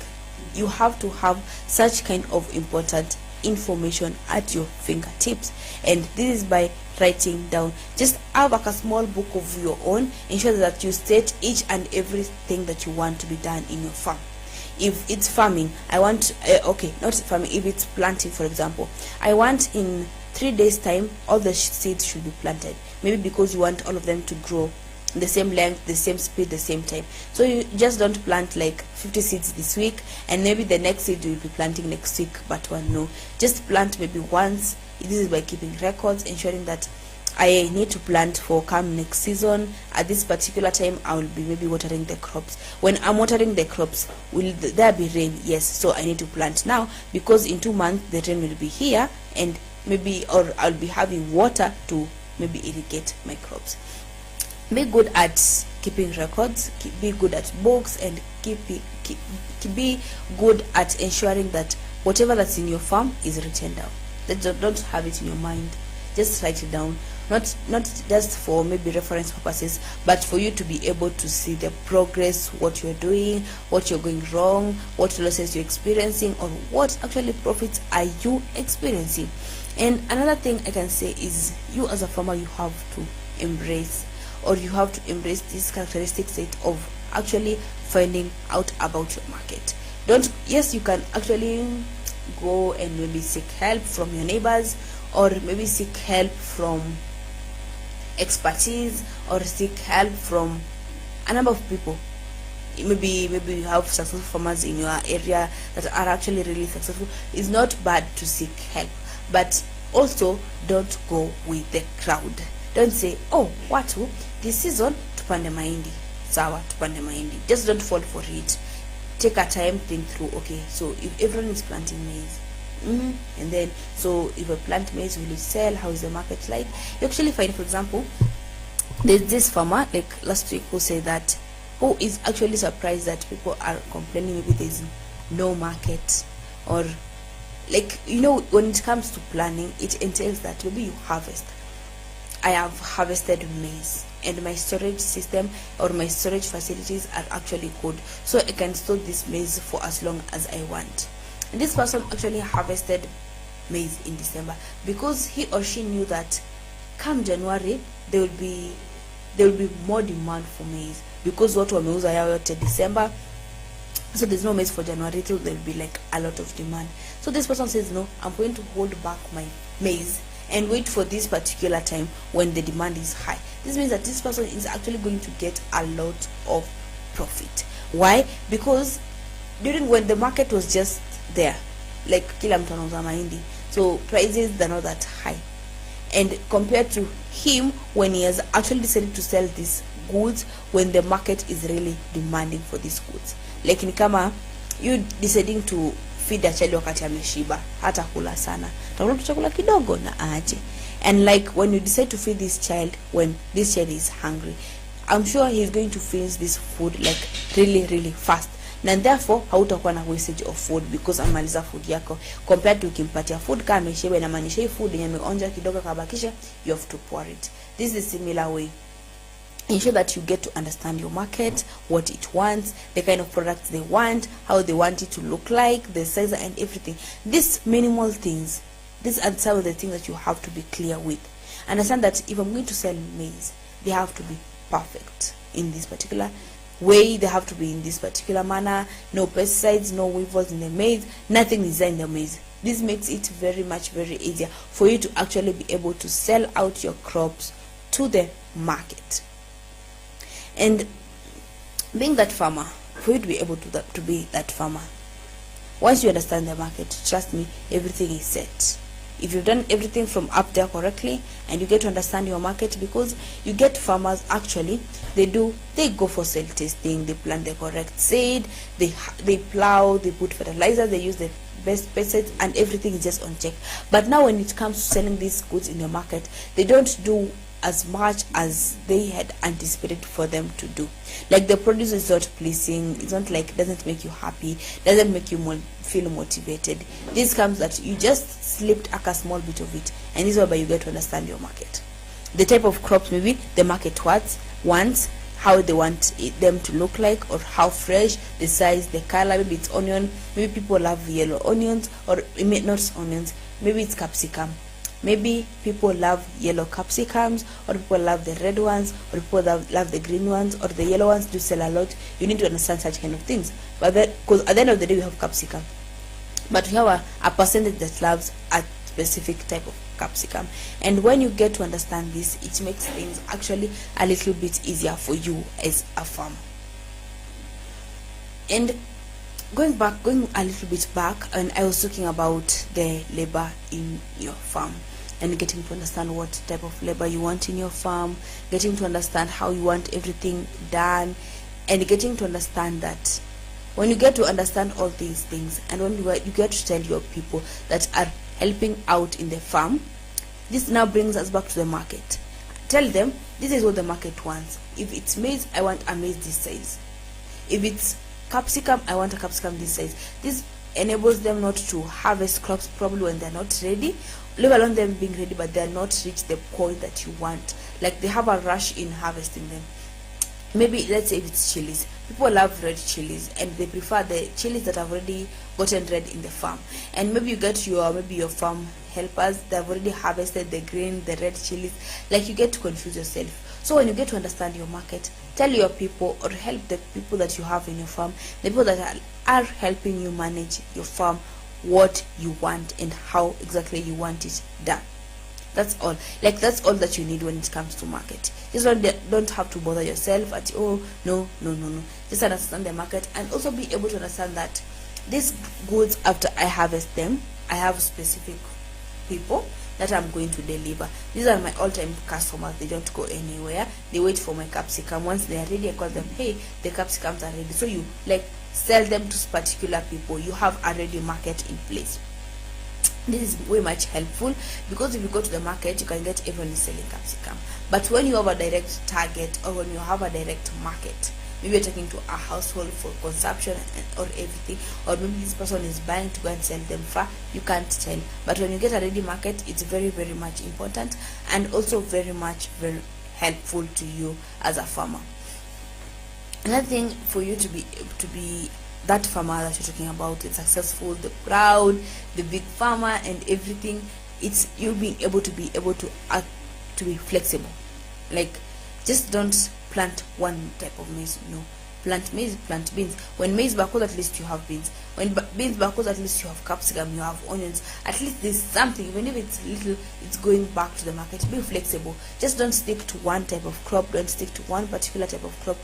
you have to have such kind of important information at your fingertips, and this is by writing down. Just have like a small book of your own. Ensure that you state each and everything that you want to be done in your farm. If it's farming, I want okay, not farming, if it's planting, for example, I want in 3 days time all the seeds should be planted, maybe because you want all of them to grow the same length, the same speed, the same time. So you just don't plant like 50 seeds this week and maybe the next seed you'll be planting next week but one. No, just plant maybe once. This is by keeping records, ensuring that I need to plant for come next season. At this particular time I will be maybe watering the crops. When I'm watering the crops, will there be rain? Yes, so I need to plant now, because in 2 months the rain will be here and maybe, or I'll be having water to maybe irrigate my crops. Be good at keeping records, be good at books, and be good at ensuring that whatever that's in your farm is written down. Don't have it in your mind, just write it down. Not just for maybe reference purposes, but for you to be able to see the progress, what you're doing, what you're going wrong, what losses you're experiencing, or what actually profits are you experiencing. And another thing I can say is, you as a farmer, you have to embrace this characteristic state of actually finding out about your market. Yes, you can actually go and maybe seek help from your neighbors, or maybe seek help from expertise, or seek help from a number of people. Maybe you have successful farmers in your area that are actually really successful. It's not bad to seek help, but also don't go with the crowd. Don't say, oh, watu this season tupande mahindi, sawa tupande mahindi. Just don't fall for it. Take a time, think through, okay, so if everyone is planting maize, and then, so if I plant maize, will you sell? How is the market like? You actually find, for example, there's this farmer like last week who said that, who is actually surprised that people are complaining maybe there's no market, or like, you know, when it comes to planning, it entails that maybe you harvest. I have harvested maize and my storage system or my storage facilities are actually good, so I can store this maize for as long as I want. And this person actually harvested maize in December because he or she knew that come January there will be more demand for maize, because what wameuza yao yote December, so there's no maize for January, so there will be like a lot of demand. So this person says, no, I'm going to hold back my maize and wait for this particular time when the demand is high. This means that this person is actually going to get a lot of profit. Why? Because during when the market was just there, like kila mtu anauza mahindi, so prices they're not that high, and compared to him when he has actually decided to sell these goods when the market is really demanding for these goods. Like ni kama you deciding to feed a child wakati ameshiba, hata kula sana, takula chakula kidogo na aache. And like when you decide to feed this child when this child is hungry, I'm sure he's going to finish this food like really fast, na therefore hautakuwa na wastage of food because amaliza food yako, compared to ukimpatia food kama ameshiba, inamaanisha hii food yenye ameonja kidogo kabakisha, you have to pour it. This is a similar way. Ensure that you get to understand your market, what it wants, the kind of products they want, how they want it to look like, the size and everything. These minimal things, these are some of the things that you have to be clear with. Understand that if I'm going to sell maize, they have to be perfect in this particular way, they have to be in this particular manner, no pesticides, no weevils in the maize, nothing is in the maize. This makes it very easier for you to actually be able to sell out your crops to the market. And being that farmer, for you to be able to be that farmer, once you understand the market, trust me, everything is set. If you've done everything from up there correctly and you get to understand your market, because you get farmers actually, they go for soil testing, they plant the correct seed, they plow, they put fertilizer, they use the best pesticides, and everything is just on check. But now when it comes to selling these goods in the market, they don't do as much as they had anticipated for them to do. Like the produce is not pleasing, it's not like, doesn't make you happy, doesn't make you feel motivated. This comes that you just slipped a small bit of it, and this is whereby you get to understand your market, the type of crops maybe the market wants, how they want them to look like, or how fresh, the size, the color. Maybe it's onion, maybe people love yellow onions, or not onions, maybe it's capsicum. Maybe people love yellow capsicums, or people love the red ones, or people love the green ones, or the yellow ones do sell a lot. You need to understand such kind of things. But because at the end of the day we have capsicum, but we have a percentage that loves a specific type of capsicum. And when you get to understand this, it makes things actually a little bit easier for you as a farmer. And going a little bit back, and I was talking about the labor in your farm, and getting to understand what type of labor you want in your farm, getting to understand how you want everything done, and getting to understand that when you get to understand all these things, and when you get to tell your people that are helping out in the farm, this now brings us back to the market. Tell them this is what the market wants. If it's maize, I want a maize this size. If it's capsicum, I want a capsicum this size. This enables them not to harvest crops probably when they're not ready, leave alone them being ready, but they're not reached the point that you want. Like they have a rush in harvesting them. Maybe let's say if it's chilies, people love red chilies and they prefer the chilies that have already gotten red in the farm. And maybe you get your farm helpers, they've already harvested the green, the red chilies. Like you get to confuse yourself. So when you get to understand your market, tell your people or help the people that you have in your farm, the people that are helping you manage your farm, what you want and how exactly you want it done. That's all. Like that's all that you need when it comes to market. Just don't have to bother yourself at no. Just understand the market, and also be able to understand that these goods, after I harvest them, I have specific people that I'm going to deliver. These are my all-time customers. They don't go anywhere. They wait for my capsicum. Once they are ready, I call them, hey, the capsicums are ready. So you like sell them to particular people. You have a ready market in place. This is way much helpful, because if you go to the market, you can get everyone is selling capsicum. But when you have a direct target, or when you have a direct market, maybe you're talking to a household for consumption or everything, or maybe this person is buying to go and sell them far, you can't tell. But when you get a ready market, it's very, very much important, and also very helpful to you as a farmer. Another thing for you to be that farmer that you're talking about, it's successful, the proud, the big farmer and everything, it's you being able to act, to be flexible. Like just don't plant one type of maize. No, plant maize, plant beans. When maize backwards, at least you have beans. When beans backwards, at least you have capsicum, you have onions. At least there's something, even if it's little, it's going back to the market. Be flexible. Just don't stick to one type of crop. Don't stick to one particular type of crop.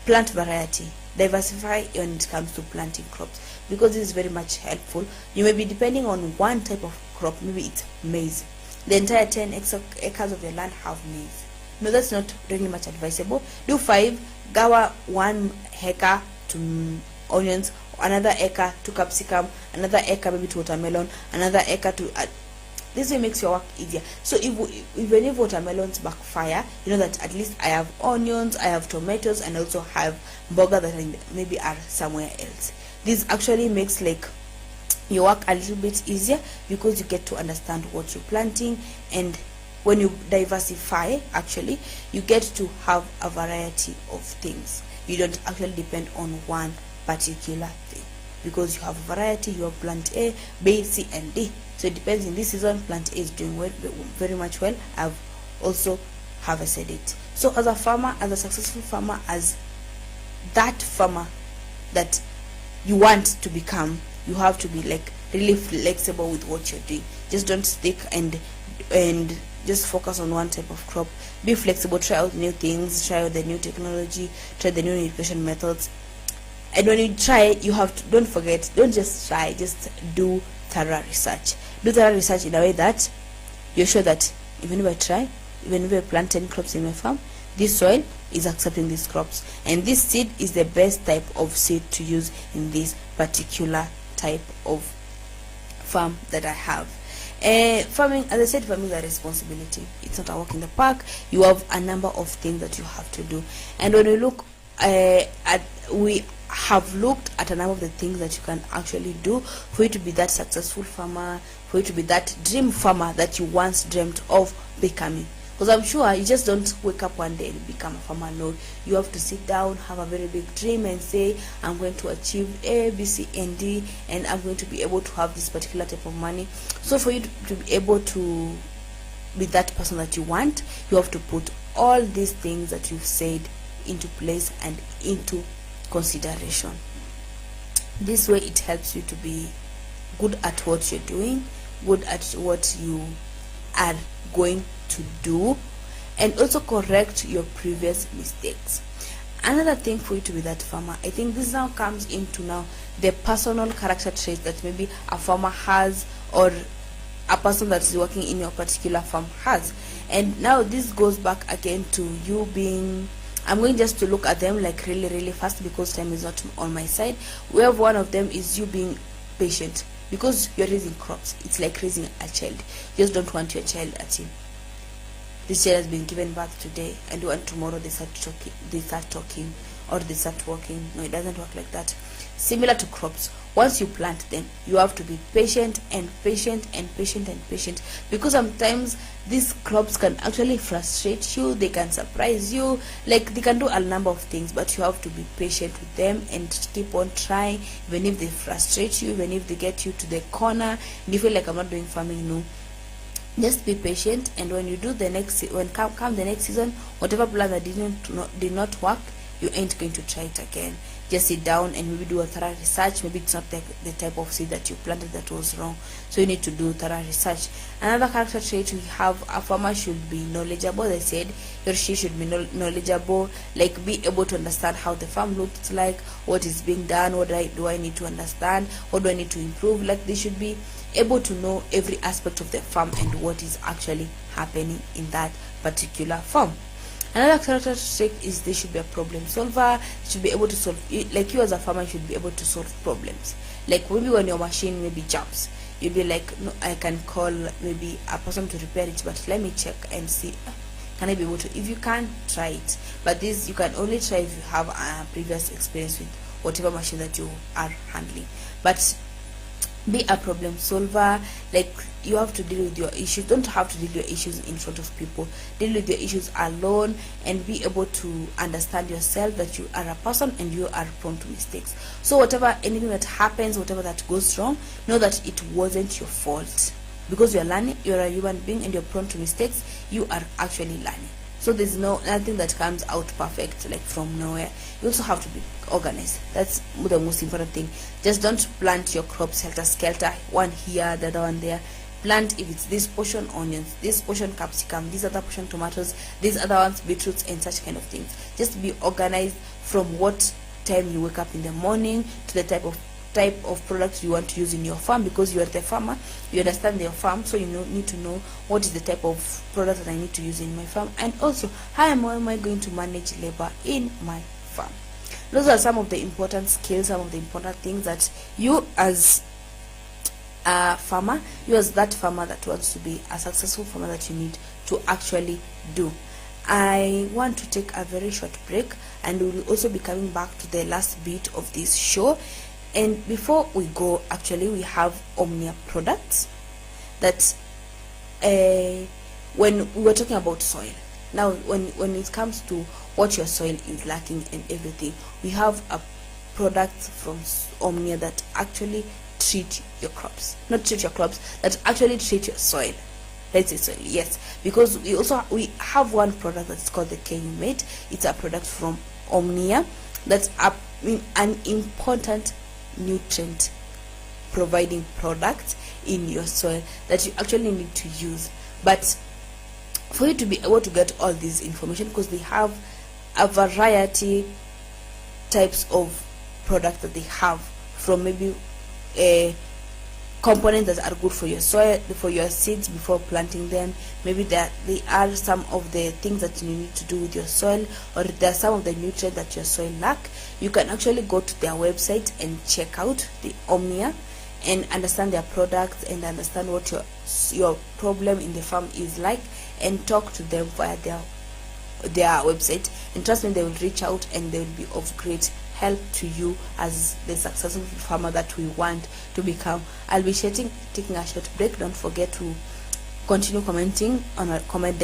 Plant variety. Diversify when it comes to planting crops, because this is very much helpful. You may be depending on one type of crop. Maybe it's maize. The entire 10 acres of your land have maize. No, that's not really much advisable. Do 5, gawa 1 acre to onions, another acre to capsicum, another acre maybe to watermelon, another acre to this way makes your work easier. So even if watermelons backfire, you know that at least I have onions, I have tomatoes, and also have burger that maybe are somewhere else. This actually makes like your work a little bit easier, because you get to understand what you're planting, and when you diversify, actually you get to have a variety of things. You don't actually depend on one particular thing, because you have a variety. You have plant A, B, C, and D. So it depends. In this season, plant A is doing well, very much well. I've also harvested it. So as a farmer, as a successful farmer, as that farmer that you want to become, you have to be like really flexible with what you're doing. Just don't stick and just focus on one type of crop. Be flexible. Try out new things. Try out the new technology. Try the new irrigation methods. And when you try, you have to, don't forget, don't just try, just do thorough research. Do thorough research in a way that you're sure that even if I try, even if I plant 10 crops in my farm, this soil is accepting these crops, and this seed is the best type of seed to use in this particular type of farm that I have. Farming, as I said, farming is a responsibility. It's not a walk in the park. You have a number of things that you have to do, and when we look we have looked at a number of the things that you can actually do for you to be that successful farmer, for you to be that dream farmer that you once dreamt of becoming. Because I'm sure you just don't wake up one day and become a farmer. No, you have to sit down, have a very big dream, and say, I'm going to achieve A, B, C, and D, and I'm going to be able to have this particular type of money. So for you to be able to be that person that you want, you have to put all these things that you've said into place and into consideration. This way it helps you to be good at what you're doing, good at what you are going to do, and also correct your previous mistakes. Another thing for you to be that farmer, I think this now comes into now the personal character traits that maybe a farmer has, or a person that is working in your particular farm has. And now this goes back again to you being, I'm going just to look at them like really fast because time is not on my side. We have one of them is you being patient, because you're raising crops. It's like raising a child. You just don't want your child at you. This child has been given birth today, and you want tomorrow they start talking, or they start walking. No, it doesn't work like that. Similar to crops, once you plant them, you have to be patient and patient and patient and patient, because sometimes these crops can actually frustrate you, they can surprise you, like they can do a number of things, but you have to be patient with them and keep on trying, even if they frustrate you, even if they get you to the corner and you feel like I'm not doing farming. No, just be patient, and when you do the next, when come the next season, whatever plan that did not work, you ain't going to try it again. Just sit down and maybe do a thorough research. Maybe it's not the type of seed that you planted that was wrong, so you need to do thorough research. Another character trait we have, a farmer should be knowledgeable. They said he or she should be knowledgeable, like be able to understand how the farm looks like, what is being done, what do I need to understand, what do I need to improve. Like they should be able to know every aspect of the farm and what is actually happening in that particular farm. Another character trait is they should be a problem solver. They should be able to solve, like you as a farmer should be able to solve problems. Like maybe when your machine maybe jumps, you'll be like, no, I can call maybe a person to repair it, but let me check and see, can I be able to. If you can't, try it, but this you can only try if you have a previous experience with whatever machine that you are handling. But be a problem solver. Like you have to deal with your issues. Don't have to deal with your issues in front of people. Deal with your issues alone, and be able to understand yourself that you are a person and you are prone to mistakes. So anything that happens, whatever that goes wrong, know that it wasn't your fault, because you're learning. You're a human being and you're prone to mistakes. You are actually learning. So there's nothing that comes out perfect, like from nowhere. You also have to be organized. That's the most important thing. Just don't plant your crops helter skelter, one here, the other one there. Plant, if it's this portion onions, this portion capsicum, this other portion tomatoes, these other ones beetroots, and such kind of things. Just be organized from what time you wake up in the morning to the type of products you want to use in your farm, because you are the farmer, you understand your farm, so you need to know what is the type of product that I need to use in my farm, and also how am I going to manage labor in my farm. Those are some of the important skills, some of the important things that you as a farmer, you as that farmer that wants to be a successful farmer, that you need to actually do. I want to take a very short break, and we will also be coming back to the last bit of this show. And before we go, actually we have Omnia products that when we were talking about soil, now when it comes to what your soil is lacking and everything, we have a product from Omnia that actually treat your crops, not treat your crops, that actually treat your soil. Let's say soil, yes, because we have one product that's called the KU Mate. It's a product from Omnia that's an important nutrient providing product in your soil that you actually need to use. But for you to be able to get all this information, because they have a variety types of products that they have, from maybe components that are good for your soil, for your seeds before planting them. Maybe they are some of the things that you need to do with your soil, or there are some of the nutrients that your soil lack. You can actually go to their website and check out the Omnia and understand their products and understand what your problem in the farm is like, and talk to them via their website. And trust me, they will reach out and they will be of great help to you as the successful farmer that we want to become. I'll be taking a short break. Don't forget to continue commenting on our comment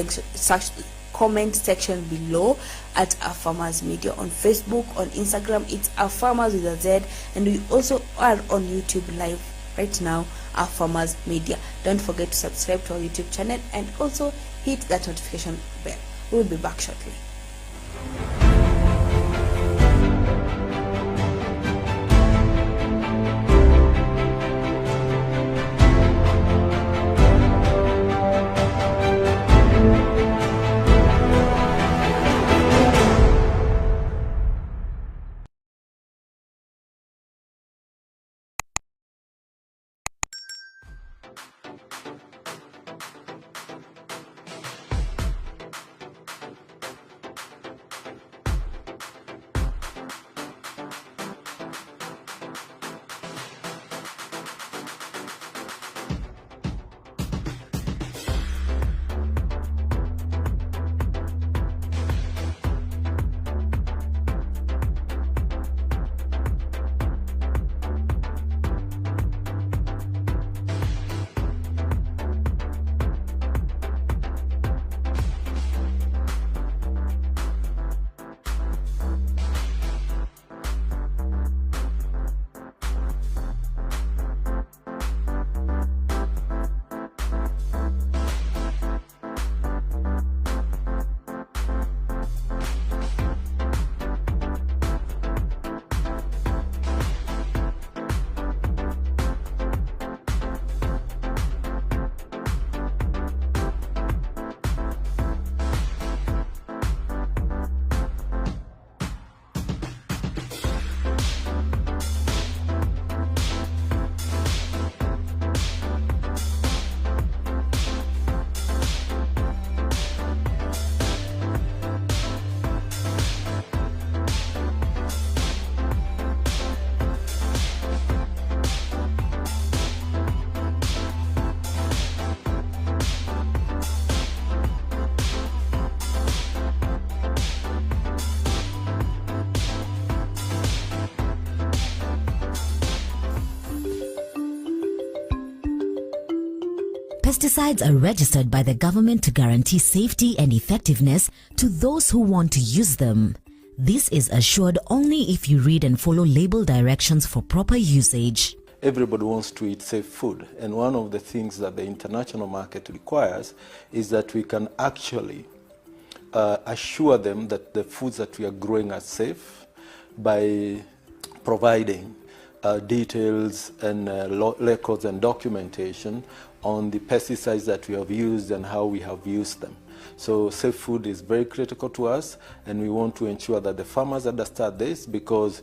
section below at AFarmers Media on Facebook, on Instagram. It's AFarmers with a Z, and we also are on YouTube live right now, AFarmers Media. Don't forget to subscribe to our YouTube channel and also hit that notification bell. We'll be back shortly. Pesticides are registered by the government to guarantee safety and effectiveness to those who want to use them. This is assured only if you read and follow label directions for proper usage. Everybody wants to eat safe food, and one of the things that the international market requires is that we can actually assure them that the foods that we are growing are safe by providing details and records and documentation on the pesticides that we have used and how we have used them. So safe food is very critical to us, and we want to ensure that the farmers understand this, because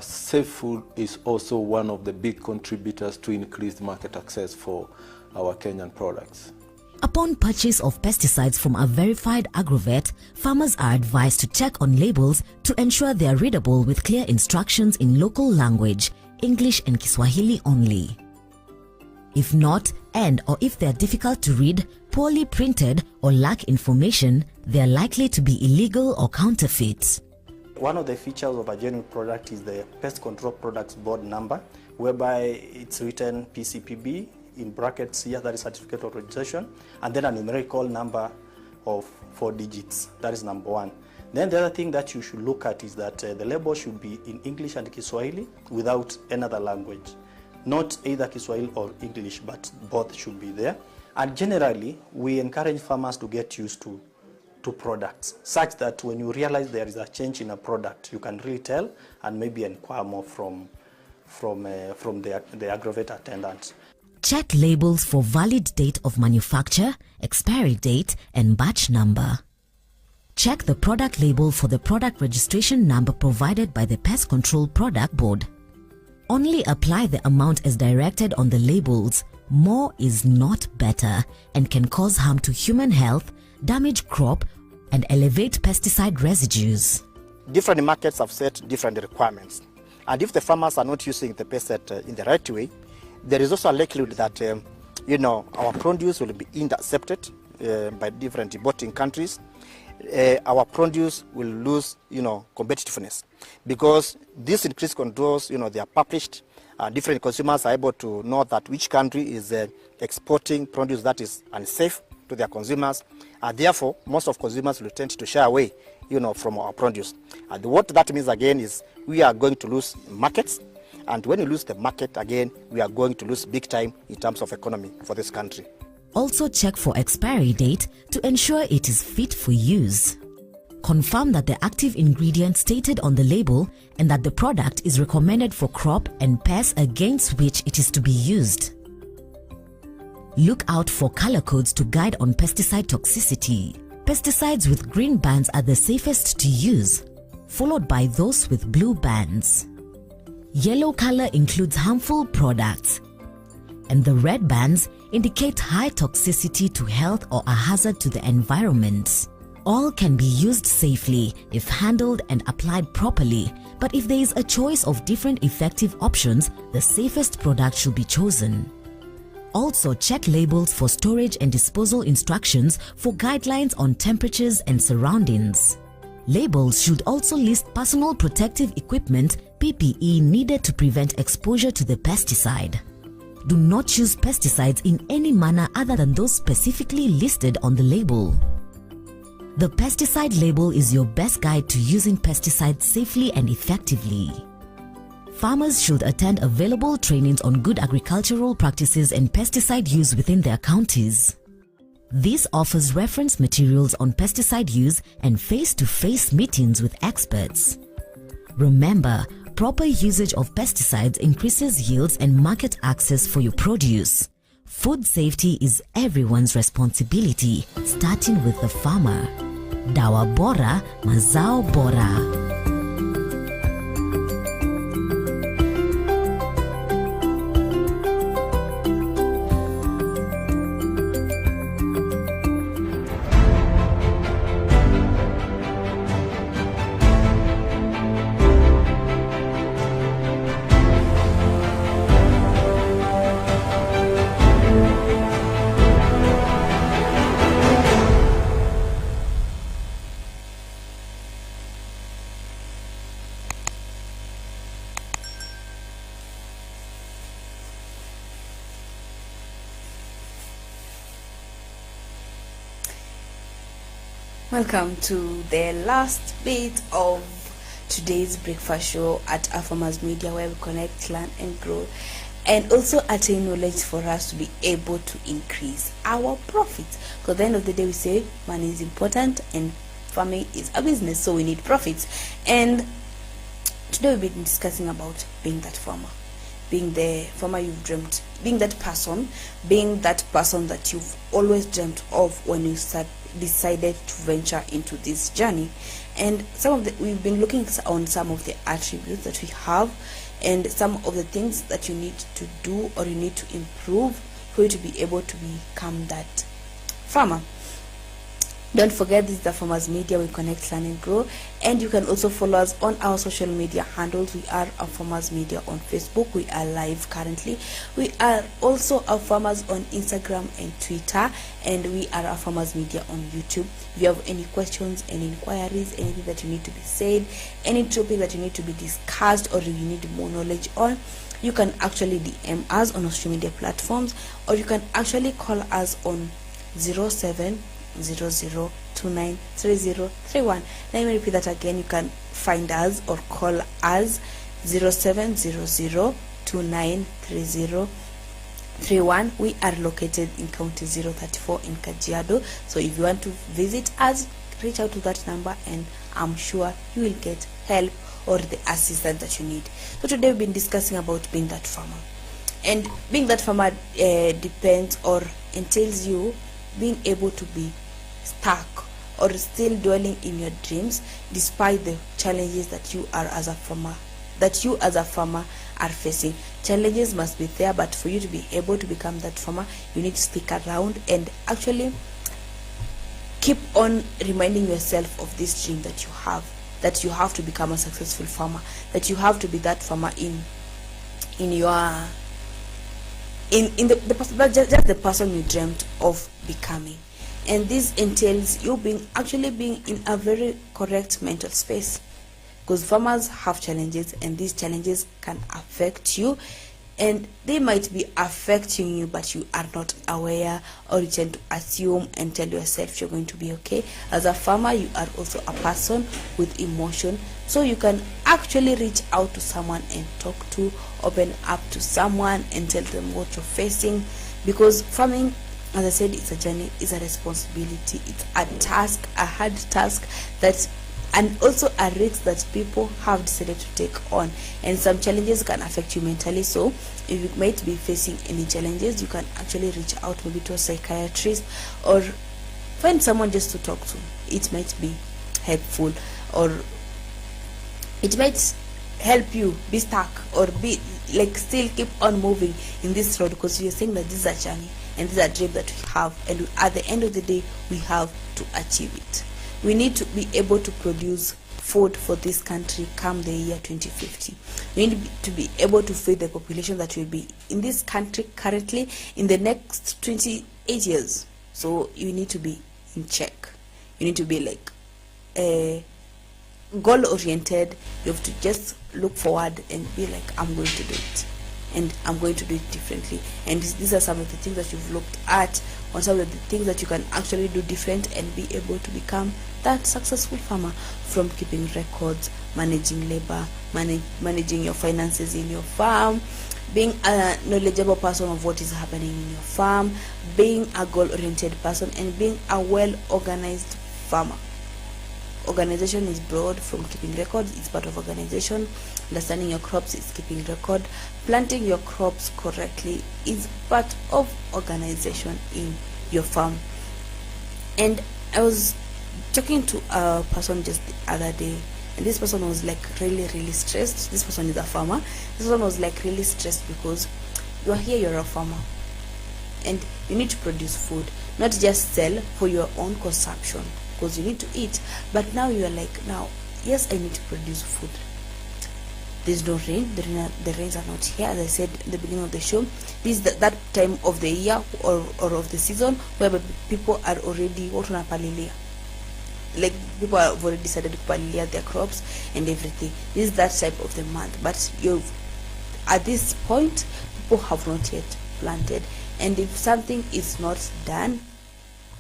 safe food is also one of the big contributors to increased market access for our Kenyan products. Upon purchase of pesticides from a verified agrovet, farmers are advised to check on labels to ensure they are readable with clear instructions in local language, English and Kiswahili only. If not, or if they are difficult to read, poorly printed, or lack information, they are likely to be illegal or counterfeit. One of the features of a genuine product is the Pest Control Products Board number, whereby it's written PCPB in brackets here, that is certificate of registration, and then a numerical number of 4 digits, that is number 1. Then the other thing that you should look at is that the label should be in English and Kiswahili without another language. Not either Kiswahili or English, but both should be there. And generally, we encourage farmers to get used to products, such that when you realize there is a change in a product, you can really tell and maybe inquire more from the agrovet attendant. Check labels for valid date of manufacture, expiry date, and batch number. Check the product label for the product registration number provided by the Pest Control Product Board. Only apply the amount as directed on the labels. More is not better and can cause harm to human health, damage crop, and elevate pesticide residues. Different markets have set different requirements. And if the farmers are not using the pesticide in the right way, there is also a likelihood that our produce will be intercepted by different importing countries. Our produce will lose competitiveness, because these increased controls, they are published, and different consumers are able to know that which country is exporting produce that is unsafe to their consumers, and therefore most of consumers will tend to shy away from our produce. And what that means again is we are going to lose markets, and when you lose the market again, we are going to lose big time in terms of economy for this country. Also check for expiry date to ensure it is fit for use. Confirm that the active ingredient stated on the label and that the product is recommended for crop and pests against which it is to be used. Look out for color codes to guide on pesticide toxicity. Pesticides with green bands are the safest to use, followed by those with blue bands. Yellow color includes harmful products, and the red bands indicate high toxicity to health or a hazard to the environment. All can be used safely if handled and applied properly, but if there is a choice of different effective options, the safest product should be chosen. Also check labels for storage and disposal instructions for guidelines on temperatures and surroundings. Labels should also list personal protective equipment (PPE) needed to prevent exposure to the pesticide. Do not use pesticides in any manner other than those specifically listed on the label. The pesticide label is your best guide to using pesticides safely and effectively. Farmers should attend available trainings on good agricultural practices and pesticide use within their counties. This offers reference materials on pesticide use and face-to-face meetings with experts. Remember, proper usage of pesticides increases yields and market access for your produce. Food safety is everyone's responsibility, starting with the farmer. Dawa bora, mazao bora. Welcome to the last bit of today's breakfast show at AFarmers Media, where we connect, learn and grow, and also attain knowledge for us to be able to increase our profits. Because at the end of the day, we say money is important and farming is a business, so we need profits. And today we'll be discussing about being that farmer, being the farmer you've dreamt, being that person that you've always dreamt of when you decided to venture into this journey. And we've been looking on some of the attributes that we have and some of the things that you need to do or you need to improve for you to be able to become that farmer. Don't forget, this is the Farmers Media. We connect, learn and grow. And you can also follow us on our social media handles. We are AFarmers Media on Facebook. We are live currently. We are also AFarmers on Instagram and Twitter. And we are AFarmers Media on YouTube. If you have any questions, any inquiries, anything that you need to be said, any topic that you need to be discussed or you need more knowledge on, you can actually DM us on our social media platforms, or you can actually call us on 0700293031. Let me repeat that again. You can find us or call us 0700293031. We are located in County 034 in Kajiado. So if you want to visit us, reach out to that number and I'm sure you will get help or the assistance that you need. So today we've been discussing about being that farmer. And being that farmer depends or entails you being able to be stuck or still dwelling in your dreams despite the challenges that you as a farmer are facing. Challenges must be there, but for you to be able to become that farmer, you need to stick around and actually keep on reminding yourself of this dream that you have to become a successful farmer, that you have to be that farmer in the person you dreamt of becoming. And this entails you being in a very correct mental space, because farmers have challenges and these challenges can affect you, and they might be affecting you but you are not aware, or you tend to assume and tell yourself you're going to be okay. As a farmer, you are also a person with emotion, so you can actually reach out to someone and talk to, open up to someone and tell them what you're facing, because farming, as I said, it's a journey, it's a responsibility, it's a task, a hard task, and also a risk that people have decided to take on, and some challenges can affect you mentally. So if you might be facing any challenges, you can actually reach out maybe to a psychiatrist or find someone just to talk to. It might be helpful, or it might help you be stuck or be still keep on moving in this road, because you're saying that this is a journey and this is a dream that we have, and at the end of the day we have to achieve it. We need to be able to produce food for this country come the year 2050. We need to be able to feed the population that will be in this country currently in the next 28 years. So you need to be in check. You need to be goal oriented. You have to just look forward and be like, I'm going to do it, and I'm going to do it differently. And these are some of the things that you've looked at, or some of the things that you can actually do different and be able to become that successful farmer, from keeping records, managing labor, managing your finances in your farm, being a knowledgeable person of what is happening in your farm, being a goal-oriented person, and being a well-organized farmer. Organization is broad. From keeping records, it's part of organization. Understanding your crops is keeping record. Planting your crops correctly is part of organization in your farm. And I was talking to a person just the other day, and this person was really stressed. This person is a farmer. This one was really stressed because you're a farmer, and you need to produce food, not just sell for your own consumption, because you need to eat. But now you're yes, I need to produce food. There's no rain. The rains are not here. As I said at the beginning of the show, this is that time of the year or of the season where people are already palilia. People have already decided to palilia their crops and everything. This is that type of the month. But at this point, people have not yet planted. And if something is not done,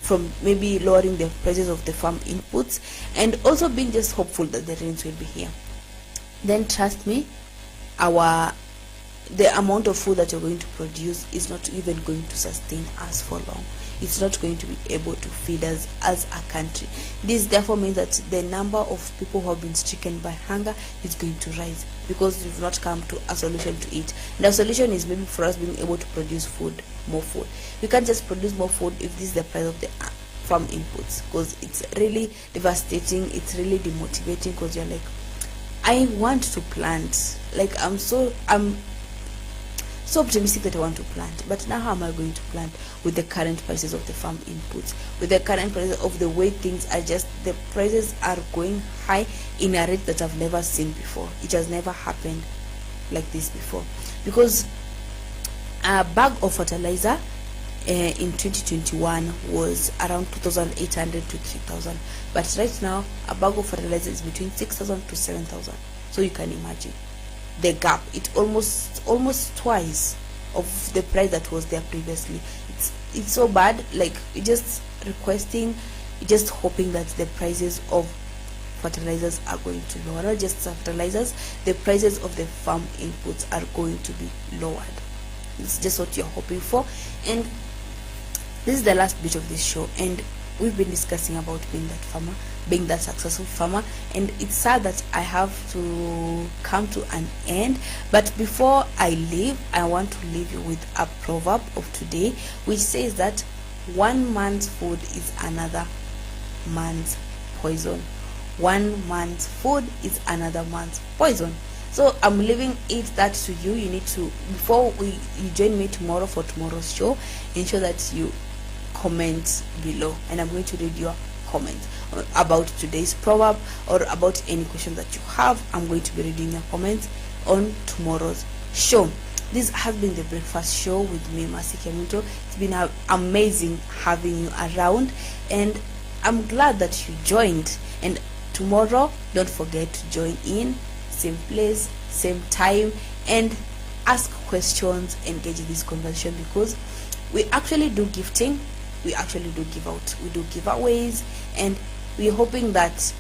from maybe lowering the prices of the farm inputs, and also being just hopeful that the rains will be here, then trust me, the amount of food that you're going to produce is not even going to sustain us for long. It's not going to be able to feed us as a country. This therefore means that the number of people who have been stricken by hunger is going to rise, because we've not come to a solution to it. And the solution is maybe for us being able to produce food, more food. We can't just produce more food if this is the price of the farm inputs, because it's really devastating. It's really demotivating, because you're like, I want to plant, like I'm so optimistic that I want to plant, but now how am I going to plant with the current prices of the farm inputs, with the current prices of the way things are? Just the prices are going high in a rate that I've never seen before. It has never happened like this before, because a bag of fertilizer in 2021 was around 2,800 to 3,000, but right now a bag of fertilizer is between 6,000 to 7,000. So you can imagine the gap. It almost twice of the price that was there previously. It's so bad. Like, you're just requesting, you're just hoping that the prices of fertilizers are going to lower. Not just fertilizers, the prices of the farm inputs are going to be lowered. It's just what you're hoping for. And this is the last bit of this show, and we've been discussing about being that farmer, being that successful farmer, and it's sad that I have to come to an end. But before I leave, I want to leave you with a proverb of today, which says that one man's food is another man's poison. One man's food is another man's poison. So I'm leaving it that to you. You need to, before you join me tomorrow for tomorrow's show, ensure that you comment below, and I'm going to read your comment about today's proverb, or about any question that you have. I'm going to be reading your comments on tomorrow's show. This has been the breakfast show with me, Mercy Kemunto. It's been amazing having you around, and I'm glad that you joined. And tomorrow, don't forget to join in, same place, same time, and ask questions, engage in this conversation, because we actually do gifting, we actually do give out, we do giveaways, and we're hoping that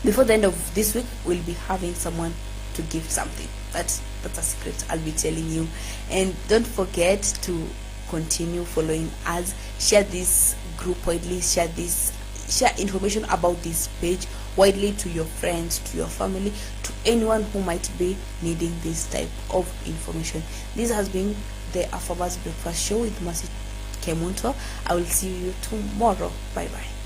before the end of this week we'll be having someone to give something. That's a secret I'll be telling you. And don't forget to continue following us, share this group widely, share information about this page widely to your friends, to your family, to anyone who might be needing this type of information. This has been the AFarmers Breakfast Show with Mercy Kemunto. I will see you tomorrow. Bye bye.